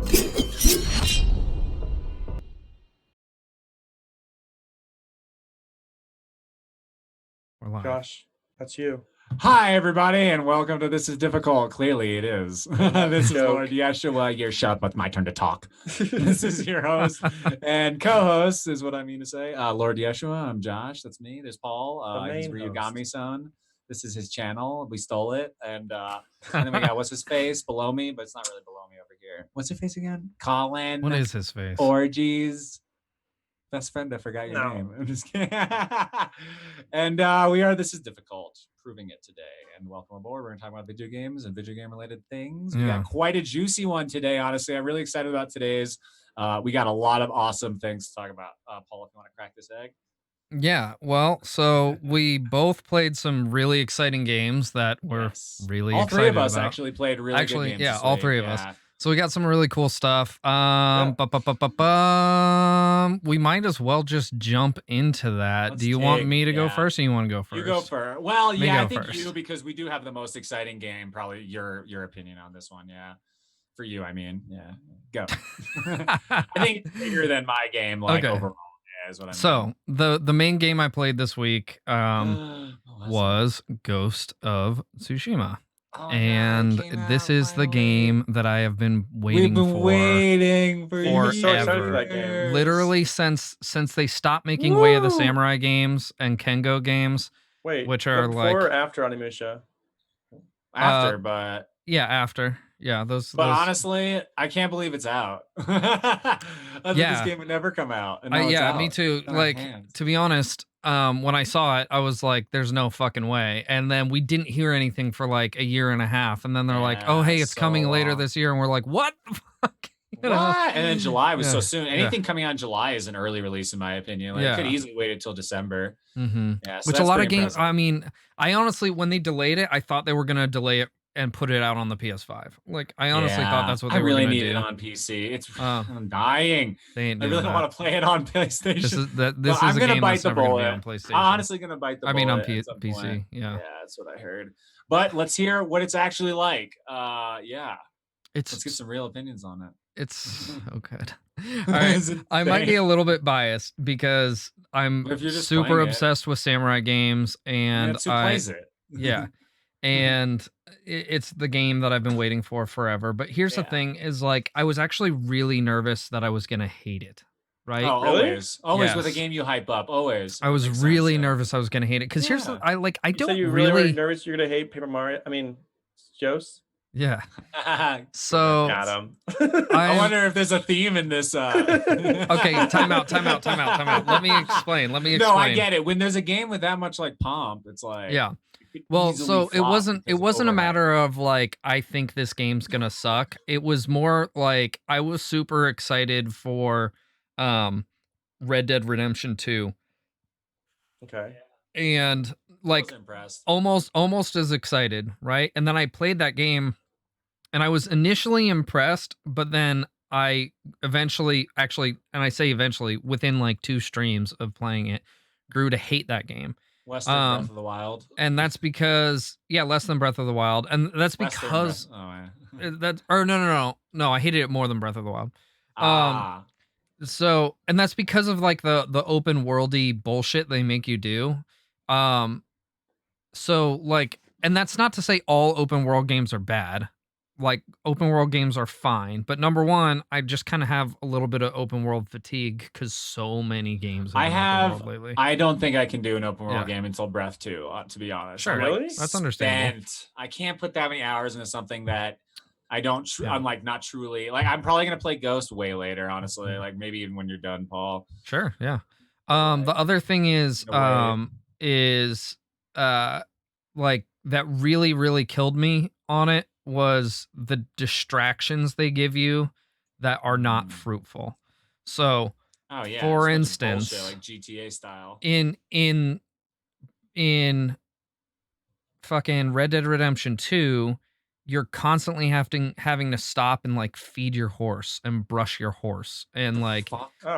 We're live. Josh, that's you. Hi, everybody, and welcome to This Is Difficult. Clearly, it is. This is Lord Yeshua. You're shut, but my turn to talk. This is your host and co-host, is what I mean to say. Lord Yeshua. I'm Josh. That's me. There's Paul. He's Ryugami-san. This is his channel. We stole it, and then we got what's his face below me, but it's not really below me over here. What's his face again? Colin. What is his face? Orgies. Best friend, I forgot your name. I'm just kidding. And we are This Is Difficult, proving it today. And welcome aboard. We're going to talk about video games and video game related things. We got quite a juicy one today, honestly. I'm really excited about today's. We got a lot of awesome things to talk about. Paul, if you want to crack this egg. Yeah, well, so we both played some really exciting games that were really all excited three of us about. actually played really good games. Yeah, all three of us. So we got some really cool stuff. We might as well just jump into that. Do you want me to go first, or you want to go first? You go first. Well, I think first. You, because we do have the most exciting game. Probably your opinion on this one, yeah. For you, I mean, yeah. Go. I think it's bigger than my game, like overall. Yeah, is what I mean. So the main game I played this week was Ghost of Tsushima. And this is the game that I have been waiting for. Forever. So excited for that game. Literally since they stopped making Way of the Samurai games and Kengo games. Wait, which are before or after Onimusha? After, but yeah, after. Yeah, those. But honestly, I can't believe it's out. This game would never come out. And yeah, me too. Like, to be honest, when I saw it, I was like, "There's no fucking way." And then we didn't hear anything for like a year and a half, and then they're like, "Oh, hey, it's coming later this year," and we're like, "What the fuck?" What? And then July was so soon. Anything coming out in July is an early release, in my opinion. Like, it could easily wait until December. Yeah, so which a lot of games. I mean, I honestly, when they delayed it, I thought they were gonna delay it and put it out on the PS5. Like, I honestly thought that's what they were going to do. I really need it on PC. I'm dying. I really don't want to play it on PlayStation. This is I'm a game game bite that's the never bullet. Going to be on PlayStation. I'm honestly going to bite the bullet. I mean, on PC. Yeah, that's what I heard. But let's hear what it's actually like. Let's get some real opinions on it. It's so good. All right, I might be a little bit biased because I'm super obsessed with samurai games, and who plays it? Yeah. And it's the game that I've been waiting for forever. But here's the thing is, like, I was actually really nervous that I was going to hate it. Right? Oh, always. Always with a game you hype up. Always. I was really nervous I was going to hate it. Because here's I don't so you really nervous you're going to hate Paper Mario? I mean, Jose? Yeah. So got him. I wonder if there's a theme in this. Okay, time out. Let me explain. No, I get it. When there's a game with that much like pomp, it's like Well, so it wasn't a matter of like I think this game's gonna suck. It was more like I was super excited for Red Dead Redemption 2. Okay. And like almost as excited, right? And then I played that game and I was initially impressed, but then I eventually and I say eventually within like 2 streams of playing it, grew to hate that game. Less than Breath of the Wild. And that's because less than Breath of the Wild. And that's because no, I hated it more than Breath of the Wild. So, and that's because of like the open worldy bullshit they make you do. So like, and that's not to say all open world games are bad. Like, open world games are fine, but number one, I just kind of have a little bit of open world fatigue because so many games have open world lately. I don't think I can do an open world game until Breath 2, to be honest. Sure, really? That's understandable. I can't put that many hours into something that I don't. I'm like not truly like. I'm probably gonna play Ghost way later, honestly. Like maybe even when you're done, Paul. Sure, yeah. The other thing is like that really killed me on it was the distractions they give you that are not fruitful. So, for instance, bullshit, like GTA style in fucking Red Dead Redemption 2, you're constantly having to stop and like feed your horse and brush your horse and like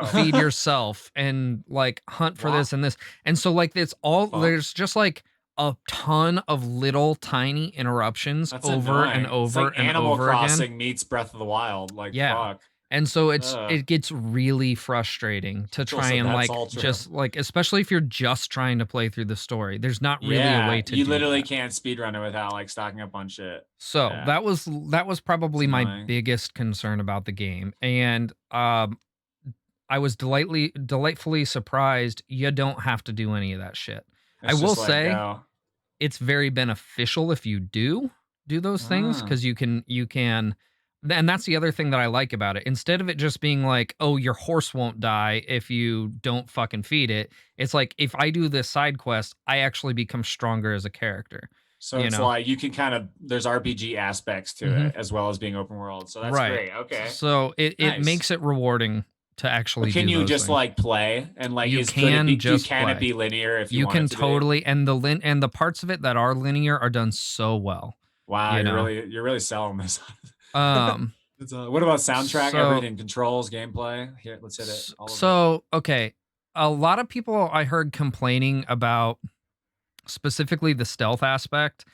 feed yourself and like hunt for this and this. And so like it's all there's just like a ton of little tiny interruptions That's over and annoying. It's over like and Animal over Crossing again. meets Breath of the Wild. Like, Yeah. fuck. And so Ugh. it gets really frustrating to Joel try said and that's like all true. just like, especially if you're just trying to play through the story. There's not really a Yeah, way to you do literally that. can't speedrun it without like stocking up on shit. So Yeah, that was it's probably my annoying. biggest concern about the game. And I was delightfully surprised you don't have to do any of that shit. I It's will just like say go. it's very beneficial if you do those things Ah. because you can and that's the other thing that I like about it. Instead of it just being like, oh, your horse won't die if you don't fucking feed it, it's like if I do this side quest, I actually become stronger as a character. So You it's know? like you can kind of there's RPG aspects to Hmm. it as well as being open world. So that's Right. great. Okay. So it Nice. makes it rewarding to But actually can do you those just things. like play and like You is could it can be just can it play. be linear if you You want it can to be? totally and the parts of it that are linear are done so well, Wow, you know. you're really selling this. Um What about soundtrack, so everything, controls, gameplay? Here, let's hit it. All of it. so okay, a lot of people I heard complaining about specifically the stealth aspect,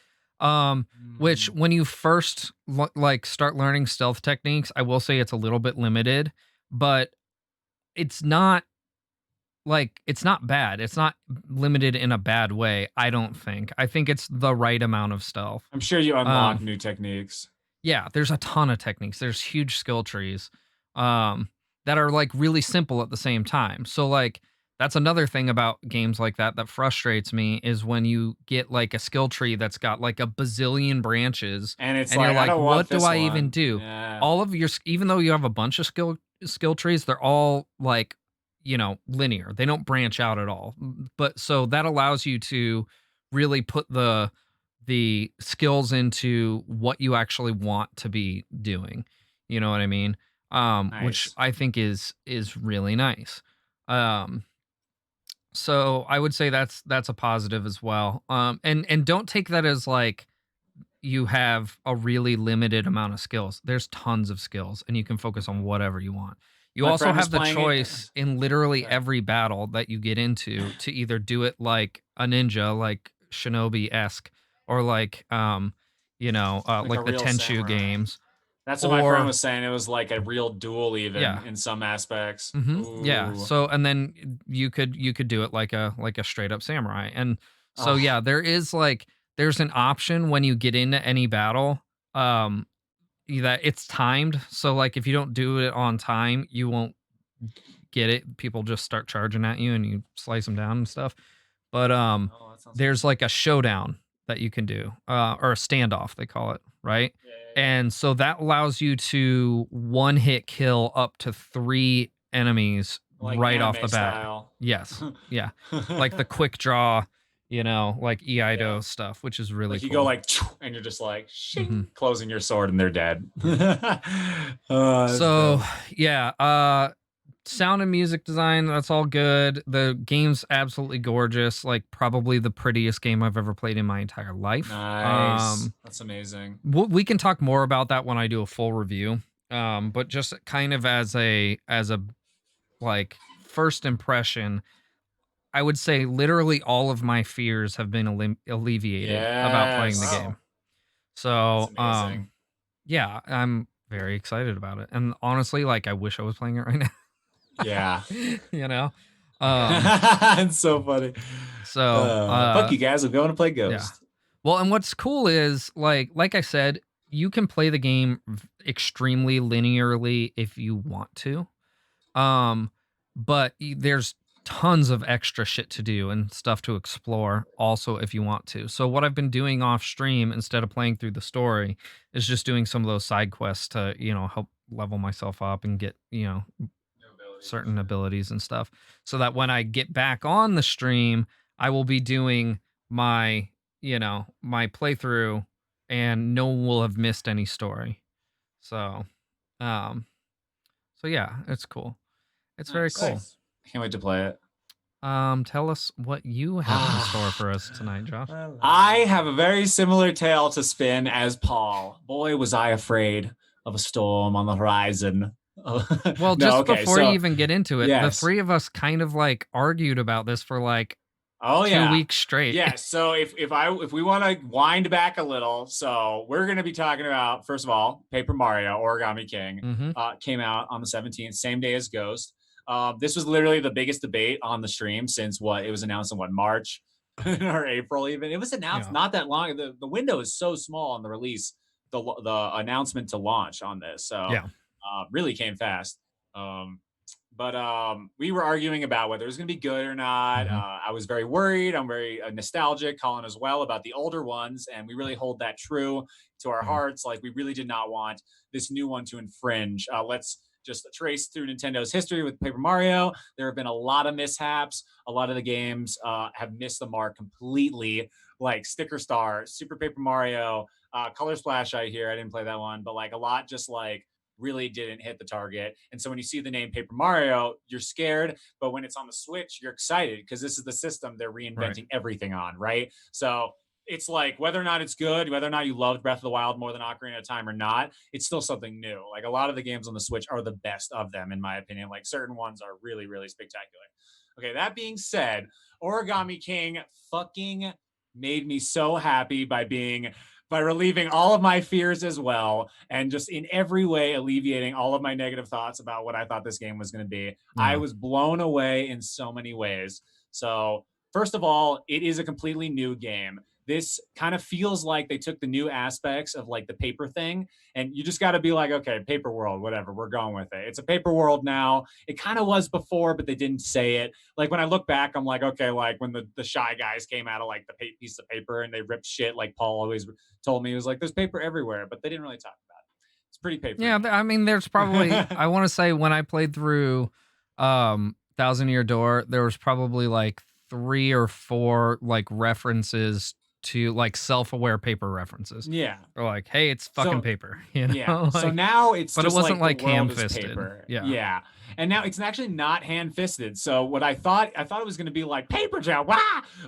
which Mm. when you first like start learning stealth techniques, I will say it's a little bit limited, but it's not like it's not bad. It's not limited in a bad way, I don't think. I think it's the right amount of stealth. I'm sure you unlock Um new techniques. Yeah, there's a ton of techniques. There's huge skill trees um, that are like really simple at the same time. So like that's another thing about games like that that frustrates me is when you get like a skill tree that's got like a bazillion branches And it's and you're like, I like, don't want what do this I even one. do? Yeah. All of your even though you have a bunch of skill trees, they're all like, you know, linear. They don't branch out at all. But so that allows you to really put the skills into what you actually want to be doing. You know what I mean? Which Nice. I think is really nice. Um, so I would say that's a positive as well. And don't take that as like you have a really limited amount of skills. There's tons of skills and you can focus on whatever you want. You My also friend was have the playing it. choice in literally Okay. every battle that you get into to either do it like a ninja, like shinobi-esque, or like Like a like the real Tenchu samurai. games. That's what my friend Or was saying. It was like a real duel, even yeah. in some aspects. Yeah. Ooh. So and then you could do it like a straight up samurai. And so Oh, yeah, there's an option when you get into any battle. Um that it's timed. So like if you don't do it on time, you won't get it. People just start charging at you and you slice them down and stuff. But oh, that sounds there's fun. like a showdown that you can do. Or a standoff they call it, right? Yeah, yeah, yeah. And so that allows you to one hit kill up to 3 enemies Like right off anime the bat. style. Yes. Yeah. Like the quick draw, like Yeah. Eido stuff, which is really Like you go cool. like, and you're just like, Mhm. shing, closing your sword and they're dead. That's So, dope. yeah, sound and music design, that's all good. The game's absolutely gorgeous, like probably the prettiest game I've ever played in my entire life. Nice. That's amazing. We can talk more about that when I do a full review. But just kind of as a like first impression, I would say literally all of my fears have been alleviated about playing the Yes. game. Wow. That's So, amazing. yeah, I'm very excited about it. And honestly, like I wish I was playing it right now. Yeah. you know? Um, It's so funny. so Fuck you guys. I'm going to play yeah. Ghost. Well, and what's cool is like I said, you can play the game extremely linearly if you want to. Um, but there's tons of extra shit to do and stuff to explore also if you want to. So what I've been doing off stream instead of playing through the story is just doing some of those side quests to, help level myself up and get, certain abilities and stuff so that when I get back on the stream, I will be doing my, my playthrough and no one will have missed any story. So, um, so yeah, it's cool. It's very Nice. cool. Nice. Can't wait to play it. Tell us what you have in store for us tonight, Josh. I have a very similar tale to spin as Paul. Boy, was I afraid of a storm on the horizon. Well, No, just okay, before so you even get into it, the yes. three of us kind of like argued about this for like Oh 2 yeah. weeks straight. Yeah. So if we want to wind back a little, so we're gonna be talking about, first of all, Paper Mario Origami King Mhm. came out on the 17th, same day as Ghost. This was literally the biggest debate on the stream since what it was announced in March or April even. It was announced Yeah. not that long. The window is so small on the release, the announcement to launch on this. So Yeah. really came fast. Um, but we were arguing about whether it was going to be good or not. Mhm. I was very worried. I'm very nostalgic, Colin as well, about the older ones, and we really hold that true to our Yeah. hearts. Like we really did not want this new one to infringe. Let's just trace through Nintendo's history with Paper Mario. There have been a lot of mishaps. A lot of the games have missed the mark completely, like Sticker Star, Super Paper Mario, Color Splash. I hear I didn't play that one, but like a lot just like really didn't hit the target. And so when you see the name Paper Mario, you're scared. But when it's on the Switch, you're excited because this is the system they're Right. reinventing everything on, right? So it's like whether or not it's good, whether or not you loved Breath of the Wild more than Ocarina of Time or not, it's still something new. Like a lot of the games on the Switch are the best of them, in my opinion. Like certain ones are really, really spectacular. Okay, that being said, Origami King fucking made me so happy by relieving all of my fears as well, and just in every way alleviating all of my negative thoughts about what I thought this game was going to be. I Yeah. was blown away in so many ways. So, first of all, it is a completely new game. This kind of feels like they took the new aspects of like the paper thing, and you just got to be like, okay, paper world, whatever, we're going with it. It's a paper world now. It kind of was before, but they didn't say it. Like when I look back, I'm like, okay, like when the Shy Guys came out of like the piece of paper and they ripped shit, like Paul always told me. He was like, there's paper everywhere, but they didn't really talk about it. It's a pretty papery Yeah, I mean, there's probably game. I wanna say when I played through, Thousand Year Door, there was probably, like, 3 or 4, like, references to, like, self-aware paper references. Yeah. They're like, "Hey, it's fucking So paper," you yeah. know, So like now it's but it just wasn't, like the like, world is ham-fisted. paper. Yeah. Yeah. And now it's actually not hand fisted. So what I thought it was going to be like paper gel, wah!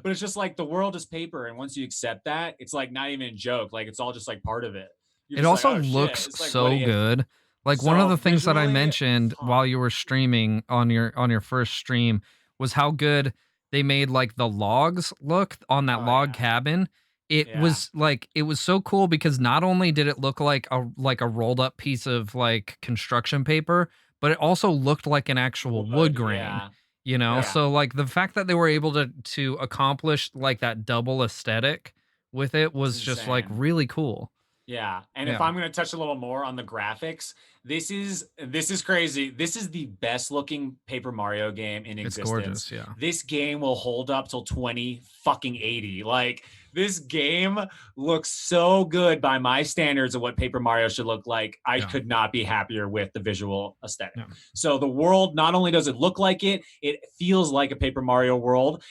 But it's just like the world is paper. And once you accept that, it's like not even a joke. Like it's all just like part of it. You're It just like, also oh shit. looks It's like what so if? good. Like, one of the So things that I visually, mentioned while fuck. you were streaming on your first stream was how good they made, like, the logs look on that Oh log yeah. cabin. It Yeah. was, like it was so cool because not only did it look like a rolled up piece of, like, construction paper, but it also looked like an actual wood Wood. grain, Yeah. you know? Yeah. So, like, the fact that they were able to accomplish, like, that double aesthetic with it It's was just, like, insane. really cool. Yeah, and if Yeah. I'm going to touch a little more on the graphics, this is crazy. This is the best looking Paper Mario game in It's existence. gorgeous, yeah. This game will hold up till 20 fucking 80. Like this game looks so good by my standards of what Paper Mario should look like. I Yeah. could not be happier with the visual aesthetic. Yeah. So the world, not only does it look like it feels like a Paper Mario world.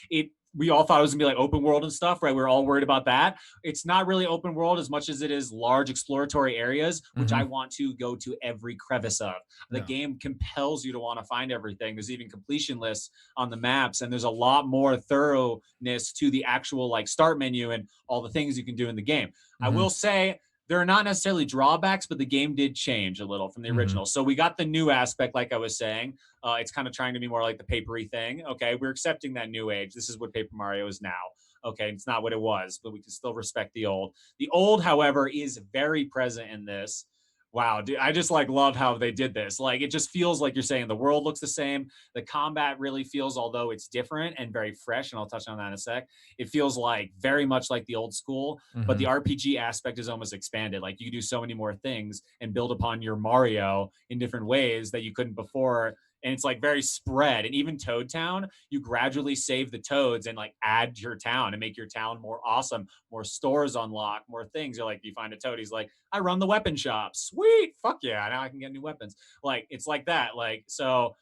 We all thought it was gonna be like open world and stuff, right? We are all worried about that. It's not really open world as much as it is large exploratory areas, which I Mhm. want to go to every crevice of. The Yeah. game compels you to want to find everything. There's even completion lists on the maps, and there's a lot more thoroughness to the actual like start menu and all the things you can do in the game. I Mhm. will say there are not necessarily drawbacks, but the game did change a little from the Mhm. original. So we got the new aspect, like I was saying. It's kind of trying to be more like the papery thing. Okay, we're accepting that new age. This is what Paper Mario is now. Okay, it's not what it was, but we can still respect the old. The old, however, is very present in this. Wow, dude, I just like love how they did this. Like it just feels like you're saying the world looks the same. The combat really feels, although it's different and very fresh, and I'll touch on that in a sec. It feels like very much like the old school, but the Mhm. RPG aspect is almost expanded. Like you can do so many more things and build upon your Mario in different ways that you couldn't before, and it's like very spread. And even Toad Town, you gradually save the toads and like add to your town and make your town more awesome, more stores unlock, more things. You're like, you find a toad, he's like, I run the weapon shop. Sweet. Fuck yeah. Now I can get new weapons. Like it's like that. Like, so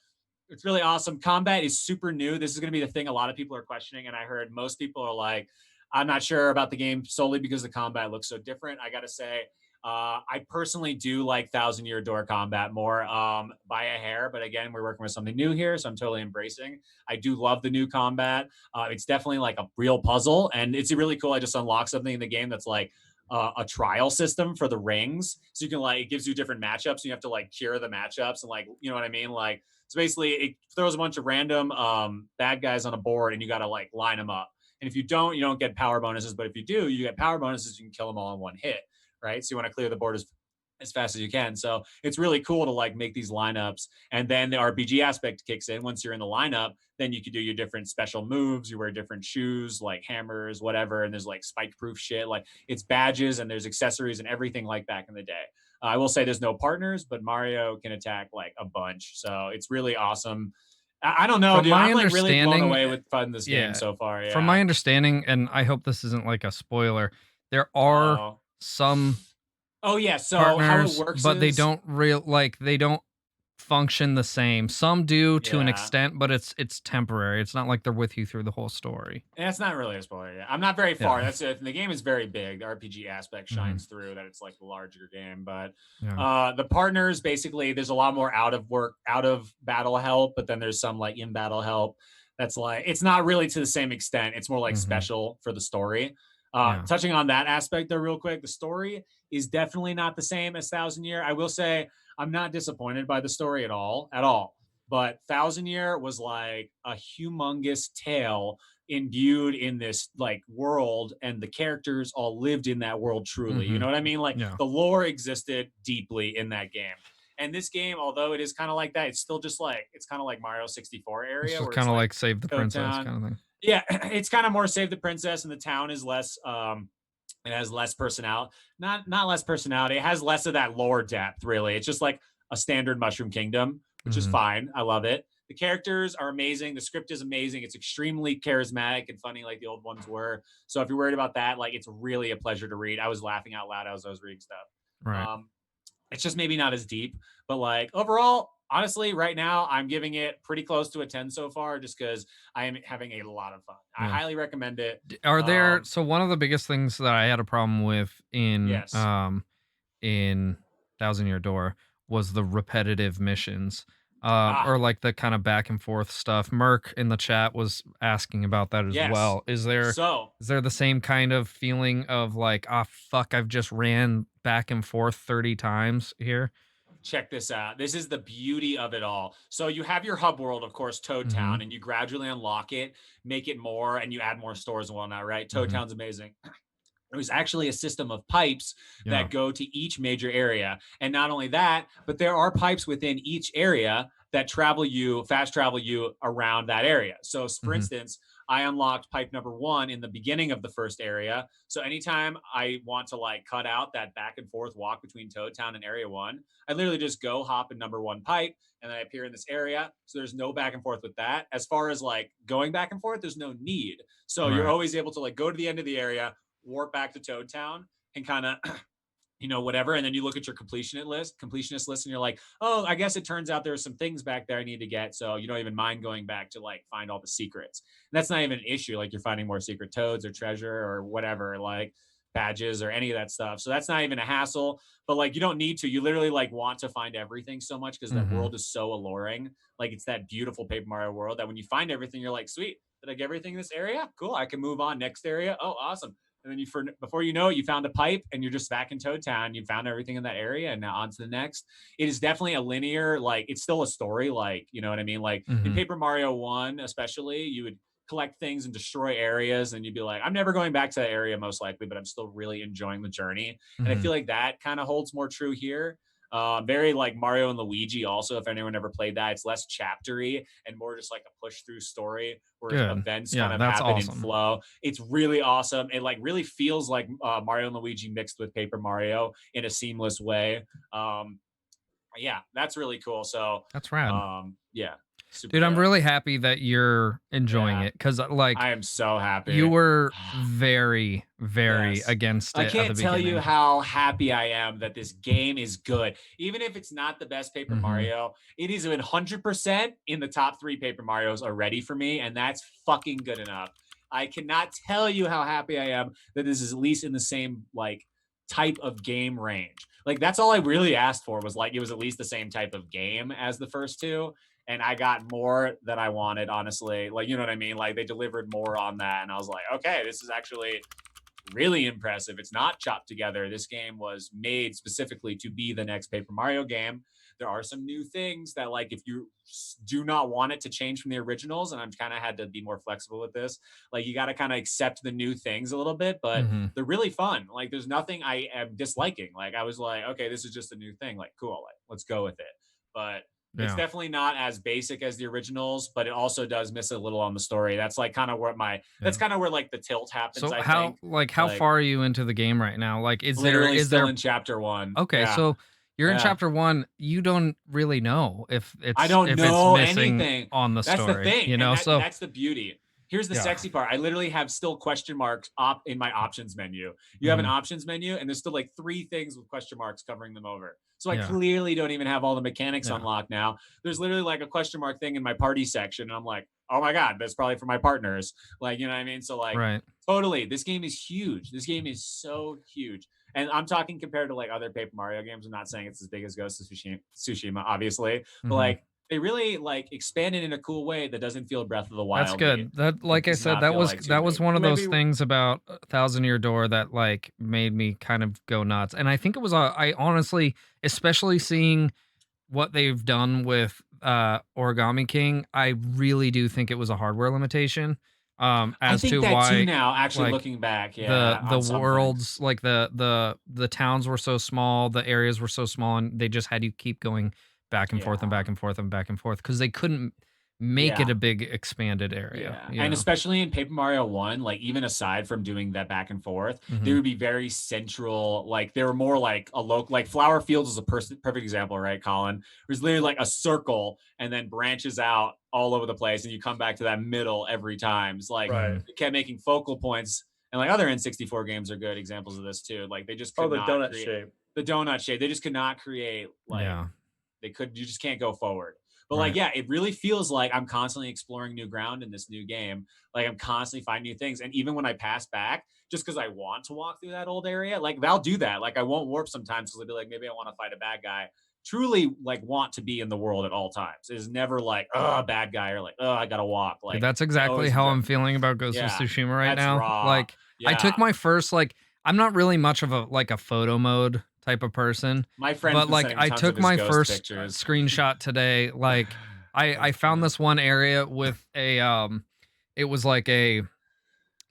it's really awesome. Combat is super new. This is going to be the thing a lot of people are questioning. And I heard most people are like, I'm not sure about the game solely because the combat looks so different. I got to say, I personally do like Thousand Year Door combat more by a hair. But again, we're working with something new here. So I'm totally embracing. I do love the new combat. It's definitely like a real puzzle. And it's really cool. I just unlocked something in the game that's like, a trial system for the rings, so you can like it gives you different matchups. And you have to like cure the matchups and like you know what I mean. Like so basically, it throws a bunch of random bad guys on a board, and you got to like line them up. And if you don't get power bonuses. But if you do, you get power bonuses. You can kill them all in one hit, right? So you want to clear the board as fast as you can. So it's really cool to like make these lineups. And then the RPG aspect kicks in. Once you're in the lineup, then you can do your different special moves. You wear different shoes, like hammers, whatever. And there's like spike proof shit. Like it's badges and there's accessories and everything like back in the day. I will say there's no partners, but Mario can attack like a bunch. So it's really awesome. I don't know, From dude. my I'm like really blown understanding, away with fun this game yeah, so far. from Yeah. my understanding, and I hope this isn't like a spoiler, there are Oh. some Oh yeah. So how it partners, works but they is don't function the same. Some do to an yeah. extent, but it's temporary. It's not like they're with you through the whole story. And it's not really a spoiler. Yeah. I'm not very far. Yeah. That's it. The game is very big. The RPG aspect Mhm. shines through that it's like a larger game. But Yeah. the partners basically there's a lot more out of battle help, but then there's some like in battle help that's like it's not really to the same extent. It's more like Mhm. special for the story. Yeah. Touching on that aspect though, real quick, the story is definitely not the same as Thousand Year. I will say I'm not disappointed by the story at all. But Thousand Year was like a humongous tale imbued in this like world, and the characters all lived in that world truly. You know Mhm. what I mean? Like Yeah. the lore existed deeply in that game. And this game, although it is kind of like that, it's still just like it's kind of like Mario 64 This area is where it's kinda like like Save the Toad Princess Town. kinda thing. Yeah, it's kind of more Save the Princess, and the town is less it has less personality. Not less personality. It has less of that lore depth, really. It's just like a standard Mushroom Kingdom, which is Mhm. fine. I love it. The characters are amazing. The script is amazing. It's extremely charismatic and funny, like the old ones were. So if you're worried about that, like it's really a pleasure to read. I was laughing out loud as I was reading stuff. Right. It's just maybe not as deep, but like overall, honestly, right now I'm giving it pretty close to a 10 so far, just because I am having a lot of fun. I Yeah. highly recommend it. Are there Um, so one of the biggest things that I had a problem with yes. in Thousand Year Door was the repetitive missions. Ah, Or like the kind of back and forth stuff. Merc in the chat was asking about that as yes. well. Is there the same kind of feeling of like, ah, fuck, I've just ran back and forth 30 times here? Check this out. This is the beauty of it all. So you have your hub world, of course, Toad Town, Mhm. and you gradually unlock it, make it more, and you add more stores and whatnot, right? Toad Mhm. Town's amazing. It was actually a system of pipes Yeah. that go to each major area. And not only that, but there are pipes within each area that fast travel you around that area. So, for Mhm. instance, I unlocked pipe number 1 in the beginning of the first area. So, anytime I want to like cut out that back and forth walk between Toad Town and Area 1, I literally just go hop in number 1 pipe and I appear in this area. So, there's no back and forth with that. As far as like going back and forth, there's no need. So, you're Right. always able to like go to the end of the area, warp back to Toad Town, and kind of whatever. And then you look at your completionist list, and you're like, oh, I guess it turns out there's some things back there I need to get. So you don't even mind going back to like find all the secrets. And that's not even an issue. Like you're finding more secret toads or treasure or whatever, like badges or any of that stuff. So that's not even a hassle. But like you don't need to. You literally like want to find everything so much because that Mhm. world is so alluring. Like it's that beautiful Paper Mario world that when you find everything, you're like, sweet. Did I get everything in this area? Cool. I can move on next area. Oh, awesome. And then before you know it, you found a pipe and you're just back in Toad Town. You found everything in that area and now on to the next. It is definitely a linear, like it's still a story, like you know what I mean? Like in Mhm. Paper Mario 1, especially, you would collect things and destroy areas, and you'd be like, I'm never going back to that area most likely, but I'm still really enjoying the journey. And I Mhm. feel like that kind of holds more true here. Very like Mario and Luigi. Also, if anyone ever played that, it's less chaptery and more just like a push through story where Good. events kind Yeah, of that's happen in awesome. flow. It's really awesome. It like really feels like Mario and Luigi mixed with Paper Mario in a seamless way. Um, yeah, that's really cool. So, That's rad. yeah, super Dude, I'm dope. really happy that you're enjoying Yeah, it because, like, I am so you happy. were very, very Yes. against I it at the can't tell you beginning. how happy I am that this game is good. Even if it's not the best Paper Mhm. Mario, it is 100% in the top 3 Paper Marios already for me, and that's fucking good enough. I cannot tell you how happy I am that this is at least in the same like type of game range. Like that's all I really asked for was like it was at least the same type of game as the first two, and I got more that I wanted, honestly. Like, you know what I mean? Like they delivered more on that, and I was like, okay, this is actually really impressive. It's not chopped together. This game was made specifically to be the next Paper Mario game. There are some new things that, like, if you do not want it to change from the originals, and I'm kind of had to be more flexible with this, like, you got to kind of accept the new things a little bit, but Mhm. they're really fun. Like, there's nothing I am disliking. Like, I was like, okay, this is just a new thing. Like, cool, like, let's go with it. But it's Yeah. definitely not as basic as the originals, but it also does miss a little on the story. That's like kind of where that's Yeah. kind of where like the tilt happens, So I how think. like how Like, far are you into the game right now? Like literally is still there in chapter 1. Okay, Yeah. so you're in Yeah. chapter 1, you don't really know I don't if it's know missing anything. on the That's the story, thing. you And know? So that's the beauty. Here's the yeah. sexy part. I literally have still question marks in my options menu. You have an Mhm. options menu, and there's still like 3 things with question marks covering them over. So I Yeah. clearly don't even have all the mechanics Yeah. unlocked now. There's literally like a question mark thing in my party section, and I'm like, oh my god, that's probably for my partners. Like, you know what I mean? So like, Right. totally, this game is huge. This game is so huge. And I'm talking compared to like other Paper Mario games. I'm not saying it's as big as Ghost of Tsushima, obviously, but Mhm. like they really like expanded in a cool way that doesn't feel Breath of the That's Wildly. good. That It like I does said, not feel like too that was big. one So of those maybe things about Thousand Year Door that like made me kind of go nuts. And I think it was I honestly, especially seeing what they've done with Origami King, I really do think it was a hardware limitation I as think to that too why now, actually like looking back, yeah, the on some things. worlds like the towns were so small, the areas were so small, and they just had you keep going back and forth and Yeah. back and forth and back and forth because they couldn't make it Yeah. a big expanded area, Yeah, you and know. especially in Paper Mario 1, like, even aside from doing that back and forth, they Hmm. would be very central, like, they were more like a local like, Flower Fields is a perfect example, right, Colin? It was literally like a circle and then branches out all over the place, and you come back to that middle every time. It's like, Right. Hmm. they kept making focal points, and, like, other N64 games are good examples of this too. Like, they just Oh, could the not donut create shape. the donut shape. They just could not create, like, Yeah. you just can't go forward. But like, Right. yeah, it really feels like I'm constantly exploring new ground in this new game. Like, I'm constantly finding new things. And even when I pass back, just because I want to walk through that old area, like, I'll do that. Like, I won't warp sometimes because I'll be like, maybe I want to fight a bad guy. Truly, like, want to be in the world at all times. It's never like, oh, bad guy, or like, oh, I gotta walk. Dude, Like, that's I exactly always how enjoy. I'm feeling about Ghost of Yeah, Tsushima right that's now. raw. Like I Yeah, took my first like I'm not really much of a photo mode type of person, my friend's but been like sending me I tons of took his my ghost first pictures. screenshot today. Like I That's found funny. this one area with a it was like a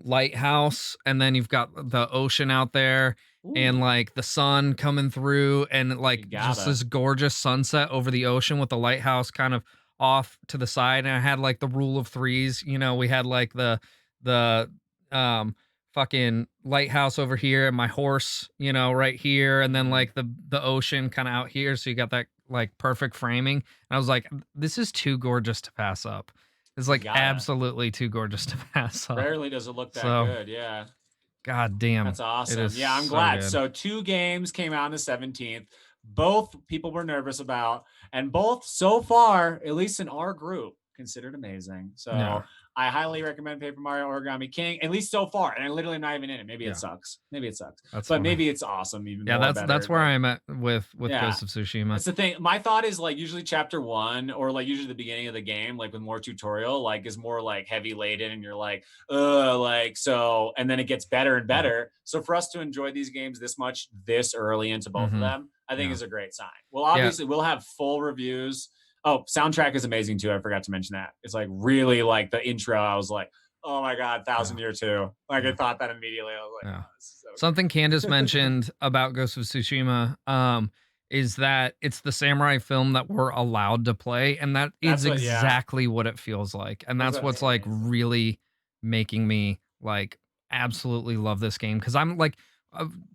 lighthouse, and then you've got the ocean out there and Ooh, like the sun coming through and you like just gotta. this gorgeous sunset over the ocean with the lighthouse kind of off to the side. And I had like the rule of threes, you know, we had like the um fucking lighthouse over here and my horse, you know, right here, and then Mhm. like the ocean kind of out here, so you got that like perfect framing. And I was like, this is too gorgeous to pass up. It's You like gotta. absolutely too gorgeous to pass up. Rarely does it look that So, good. Yeah. god damn, That's it is awesome. Yeah, I'm so glad. good. So 2 games came out on the 17th. Both people were nervous about, and both so far, at least in our group, considered amazing. Yeah, So I highly recommend Paper Mario Origami King, at least so far. And I literally am not even in it. Maybe it yeah, sucks. Maybe it sucks. that's But funny. maybe it's awesome, even Yeah, more that's better. where Like, I'm at with yeah. Ghost of Tsushima. That's the thing. My thought is like usually chapter 1 or like usually the beginning of the game, like with more tutorial, like is more like heavy laden and you're like so, and then it gets better and Yeah. better. So for us to enjoy these games this much this early into both of Mhm. them, I think Yeah. is a great sign. Well, Yeah. obviously we'll have full reviews. Oh, soundtrack is amazing too. I forgot to mention that. It's like really like the intro. I was like, oh my God, Yeah. Thousand Year 2. Like I Yeah. thought that immediately. I was like, Yeah. oh, this is so Something Candace good. mentioned about Ghost of Tsushima is that it's the samurai film that we're allowed to play, and that is That's what, yeah. exactly what it feels like. And That's that's what's what's like amazing. really making me like absolutely love this game because I'm like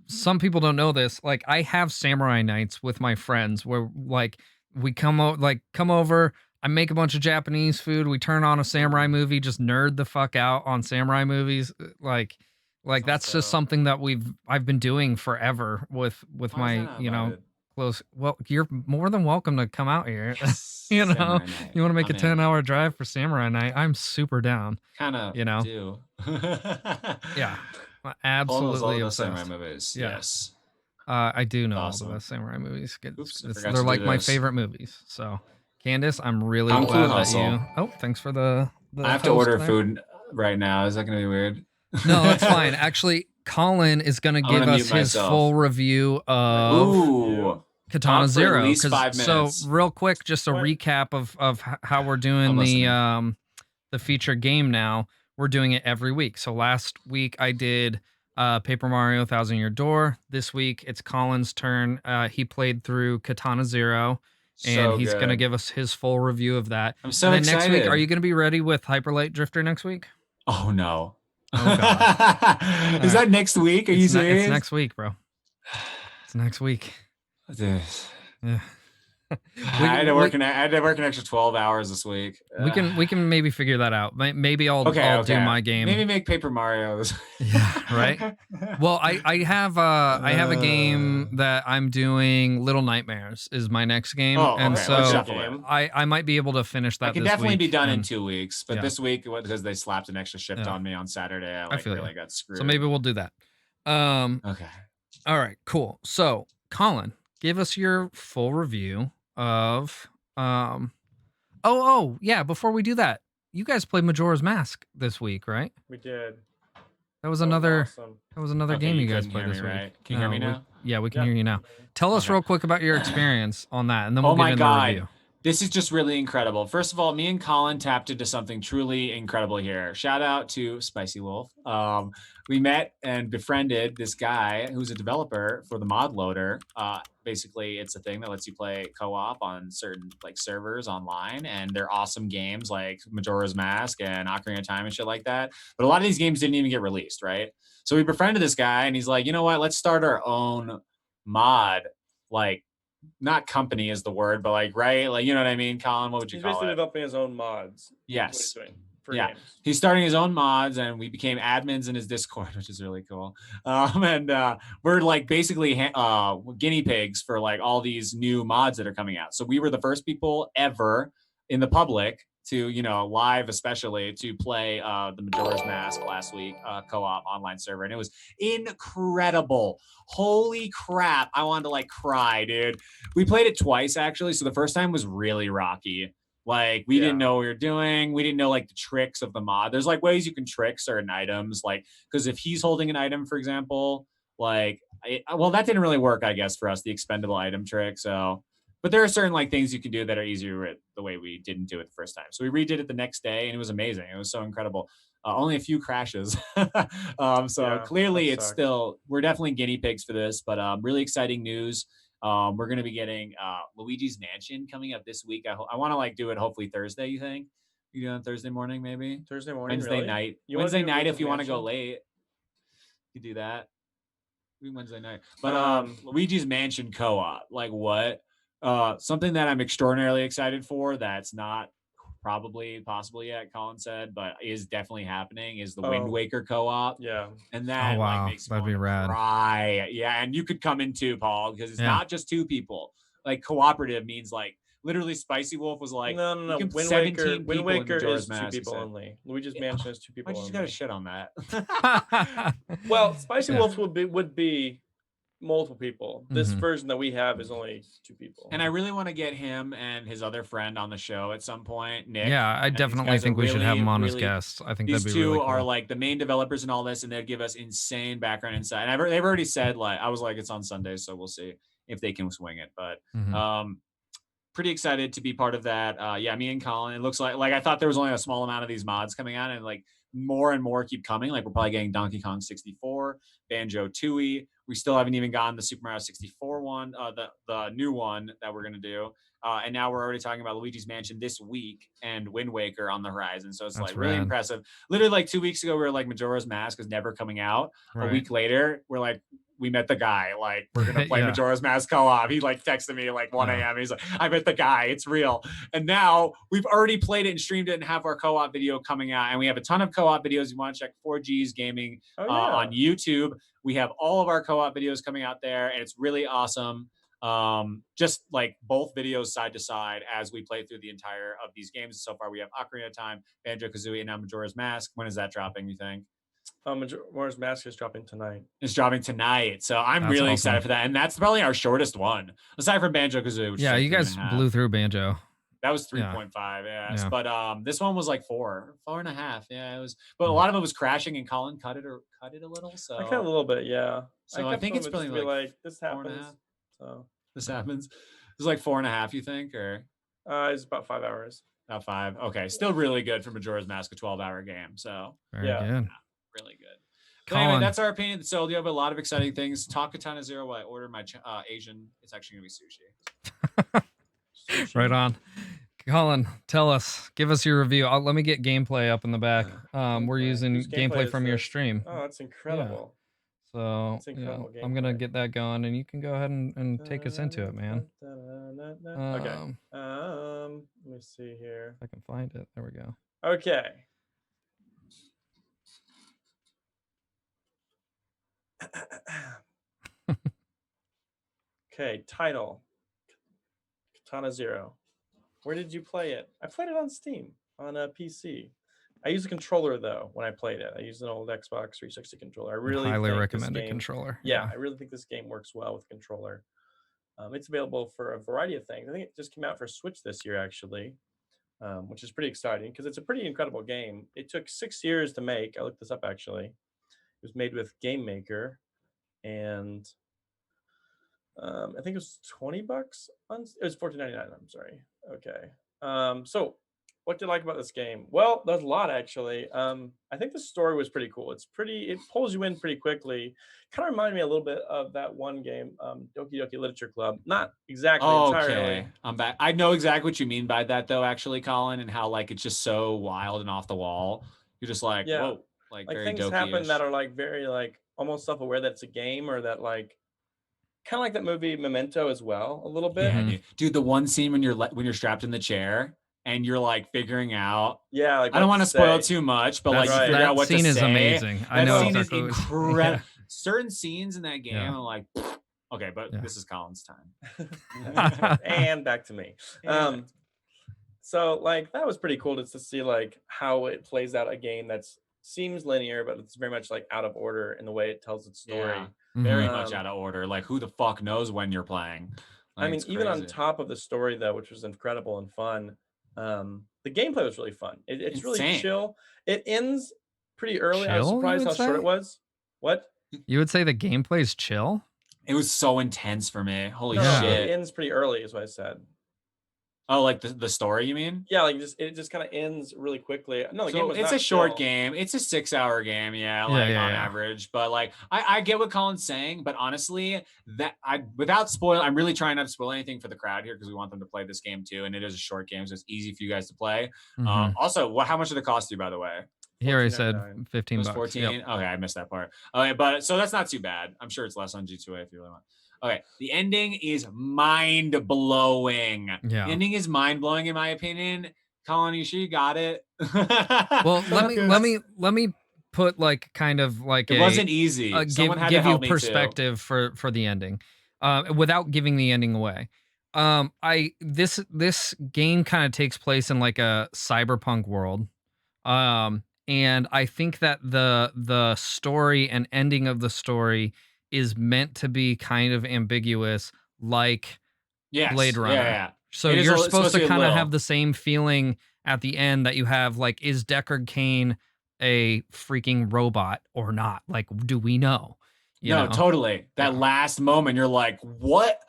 some people don't know this. Like I have samurai nights with my friends where like we come over, I make a bunch of Japanese food, we turn on a samurai Mhm. movie, just nerd the fuck out on samurai movies. Like Sounds that's just dope. something that I've been doing forever with Why is that my, not you know, invited? close. Well, you're more than welcome to come out here. Yes, You know, Samurai Night. you want to make a I'm in. 10-hour drive for Samurai Night? I'm super down, Kind of you know? do. Yeah. Paul knows all Absolutely the best samurai obsessed. movies. Yeah. Yes, I do know all the awesome. best samurai movies. Oops, I forgot They're to do like my this. favorite movies. So, Candace, I'm really Tom Clue glad that Hustle. you. Oh, thanks for the I have to toast order there. food right now. Is that gonna be weird? No, that's fine. Actually, Colin is going to I'm give gonna us mute his myself. full review of Ooh. Katana Talk for at Zero. least 5 So minutes. real quick, just a What? recap of how we're doing the feature game now. We're doing it every week. So last week I did Paper Mario Thousand Year Door. This week it's Colin's turn. He played through Katana Zero, and So he's gonna good. give us his full review of that. I'm so And then excited. next week, are you gonna be ready with Hyper Light Drifter next week? Oh no. Oh god. Is that next week? Are you serious? It's next week, bro. It's next week. Yeah. I had to work an extra 12 hours this week. We can maybe figure that out. Maybe I'll do my game. Maybe make Paper Mario's. Yeah, right. Well, I have a game that I'm doing. Little Nightmares is my next game, Oh, and okay, so let's shuffle it. I might be able to finish that. I can this definitely week, be done in and 2 weeks, but yeah. this week because they slapped an extra shift Yeah. on me on Saturday, I feel really you. got screwed. So maybe we'll do that. Okay. All right, cool. So, Colin, give us your full review of yeah, before we do that, you guys played Majora's Mask this week, right? We did. That was another awesome. Okay, game you you guys couldn't played hear this me, week. right? Can you hear me now? Yeah, we can Yeah. hear you now. Tell us Okay. real quick about your experience on that, and then we'll Oh get my into the God. review. This is just really incredible. First of all, me and Colin tapped into something truly incredible here. Shout out to Spicy Wolf. We met and befriended this guy who's a developer for the mod loader. Basically, it's a thing that lets you play co-op on certain like servers online, and they're awesome games like Majora's Mask and Ocarina of Time and shit like that. But a lot of these games didn't even get released, right? So we befriended this guy, and he's like, you know what? Let's start our own mod, like not company is the word, but like, right? Like, you know what I mean? Colin, what would you He's call basically it? developing his own mods. Yes. That's what he's doing for Yeah. games. He's starting his own mods, and we became admins in his Discord, which is really cool. We're like basically guinea pigs for like all these new mods that are coming out. So we were the first people ever in the public to, you know, live especially to play the Majora's Mask last week co-op online server, and it was incredible. Holy crap! I wanted to like cry, dude. We played it twice actually, so the first time was really rocky. Like we didn't know what we were doing. We didn't know like the tricks of the mod. There's like ways you can trick certain items, like because if he's holding an item, for example, like well, that didn't really work, I guess, for us, the expendable item trick. So, but there are certain like things you can do that are easier the way we didn't do it the first time. So we redid it the next day, and it was amazing. It was so incredible. Only a few crashes. Clearly, it's still we're definitely guinea pigs for this, but really exciting news. We're going to be getting Luigi's Mansion coming up this week. I want to like do it hopefully Thursday. You think you do it on Thursday morning, maybe Thursday morning, Wednesday really? night, You Wednesday night. Luigi's If you want to go Mansion? late, you do that. Wednesday night, but Luigi's Mansion co-op, like what? Something that I'm extraordinarily excited for. That's not possible yet, Colin said, but is definitely happening. Is the Wind Waker co-op? Yeah, and that wow, like makes that'd be rad. cry. Yeah, and you could come in too, Paul, because it's not just two people. Like cooperative means like literally. Spicy Wolf was like, no. Wind Waker is two people only. Luigi's Mansion is two people. I just got to shit on that. Well, Spicy Wolf would be multiple people. This version that we have is only two people. And I really want to get him and his other friend on the show at some point, Nick. Yeah, I definitely think we should have him on as guests. I think these that'd be really two cool. are like the main developers and all this, and they'd give us insane background insight. And they've already said, like, I was like, it's on Sunday, so we'll see if they can swing it. But pretty excited to be part of that. Yeah, me and Colin. It looks like I thought there was only a small amount of these mods coming out, and like more and more keep coming. Like we're probably getting Donkey Kong 64, Banjo Tooie. We still haven't even gotten the Super Mario 64 one, the new one that we're gonna do. And now we're already talking about Luigi's Mansion this week and Wind Waker on the horizon. So it's like really impressive. Literally like 2 weeks ago, we were like Majora's Mask is never coming out. A week later, we're like, we met the guy. Like we're gonna play Majora's Mask co-op. He like texted me like 1 a.m. He's like, I met the guy. It's real. And now we've already played it and streamed it and have our co-op video coming out. And we have a ton of co-op videos. You want to check 4G's Gaming on YouTube. We have all of our co-op videos coming out there, and it's really awesome. Just like both videos side to side as we play through the entire of these games. So far, we have Ocarina of Time, Banjo Kazooie, and now Majora's Mask. When is that dropping, you think? Majora's Mask is dropping tonight. It's dropping tonight, so I'm really excited for that. And that's probably our shortest one, aside from Banjo Kazooie. Yeah, you guys blew through Banjo. That was Yeah. 3.5. Yeah. Yeah. But this one was like 4.5. Yeah, it was. But a lot of it was crashing, and Colin cut it a little. So I cut a little bit, yeah. So I kept think some it's of it just probably to be like like this 4.5. happens. So This happens. It's like 4.5. You think, or it's about 5 hours. about 5? Okay, still really good for Majora's Mask, a 12-hour game. So Very Yeah. good. really good. But anyway, Colin, that's our opinion. So you have a lot of exciting things. Talk Katana Zero. While I order my Asian, it's actually gonna be sushi. right on. Colin, tell us, give us your review. Let me get gameplay up in the back. We're Gameplay. using Whose gameplay is from your this? stream. Oh, that's incredible. So That's incredible I'm gonna gameplay. get that going, and you can go ahead and take us into it, man. Okay. Let me see here. If I can find it. There we go. Okay. Okay, title. Katana Zero. Where did you play it? I played it on Steam on a PC. I used a controller though when I played it. I used an old Xbox 360 controller. I really highly think recommend this a game, controller. Yeah, I really think this game works well with controller. It's available for a variety of things. I think it just came out for Switch this year, actually, which is pretty exciting because it's a pretty incredible game. It took 6 years to make. I looked this up actually. It was made with Game Maker, and I think it was $20 on. It was $14.99. I'm sorry. Okay. So what did I like about this game? Well, there's a lot actually. I think the story was pretty cool. It pulls you in pretty quickly. Kind of reminded me a little bit of that one game, Doki Doki Literature Club. Not exactly entirely. I'm back. I know exactly what you mean by that, though, actually, Colin, and how like it's just so wild and off the wall. You're just like, Yeah. whoa, like very things Doki-ish. happen that are like very like almost self-aware that it's a game, or that like kind of like that movie Memento as well, a little bit. Yeah, dude. The one scene when you're strapped in the chair and you're like figuring out. Yeah, like I don't what want to to spoil say. too much, but That's like you figure that out what to scene say. is amazing. I That know scene is exactly what it was- incredible. Yeah. Certain scenes in that game, Yeah. I'm like, okay, but Yeah. this is Colin's time. And back to me. So like that was pretty cool just to see like how it plays out a game that's seems linear, but it's very much like out of order in the way it tells its story. Yeah, very Mhm. much out of order. Like who the fuck knows when you're playing? Like, I mean, it's even on crazy. top of the story though, which was incredible and fun, the gameplay was really fun. It's really Insane. chill. It ends pretty early. I was Chill, you surprised would how short say? it was. What? You would say the gameplay's chill? It was so intense for me. Holy No, Yeah. shit. it ends pretty early, is what I said. Oh, like the story, you mean? Yeah, like it just kind of ends really quickly. No, the game So was it's not a short chill. game. It's a 6-hour game, Yeah, like yeah, on yeah. average. But like I get what Colin's saying, but honestly, that without spoil, I'm really trying not to spoil anything for the crowd here because we want them to play this game too. And it is a short game, so it's easy for you guys to play. Mhm. Also, how much did it cost you, by the way? He already said $14.99. 15 It was bucks. 14. Yep. Okay, I missed that part. Okay, but so that's not too bad. I'm sure it's less on G2A if you really want. Okay, the ending is mind blowing. Yeah. The ending is mind blowing in my opinion. Colin, you sure you got it? Well, let me put like kind of like it wasn't easy. Someone had to give you help me too. perspective for the ending, without giving the ending away. This game kind of takes place in like a cyberpunk world, and I think that the story and ending of the story is meant to be kind of ambiguous, like Yes. Blade Runner. Yeah. So It is you're it's supposed be to a kind of little- have the same feeling at the end that you have, like, is Deckard Cain a freaking robot or not? Like, do we know? You No, know? totally. That Yeah. last moment, you're like, what?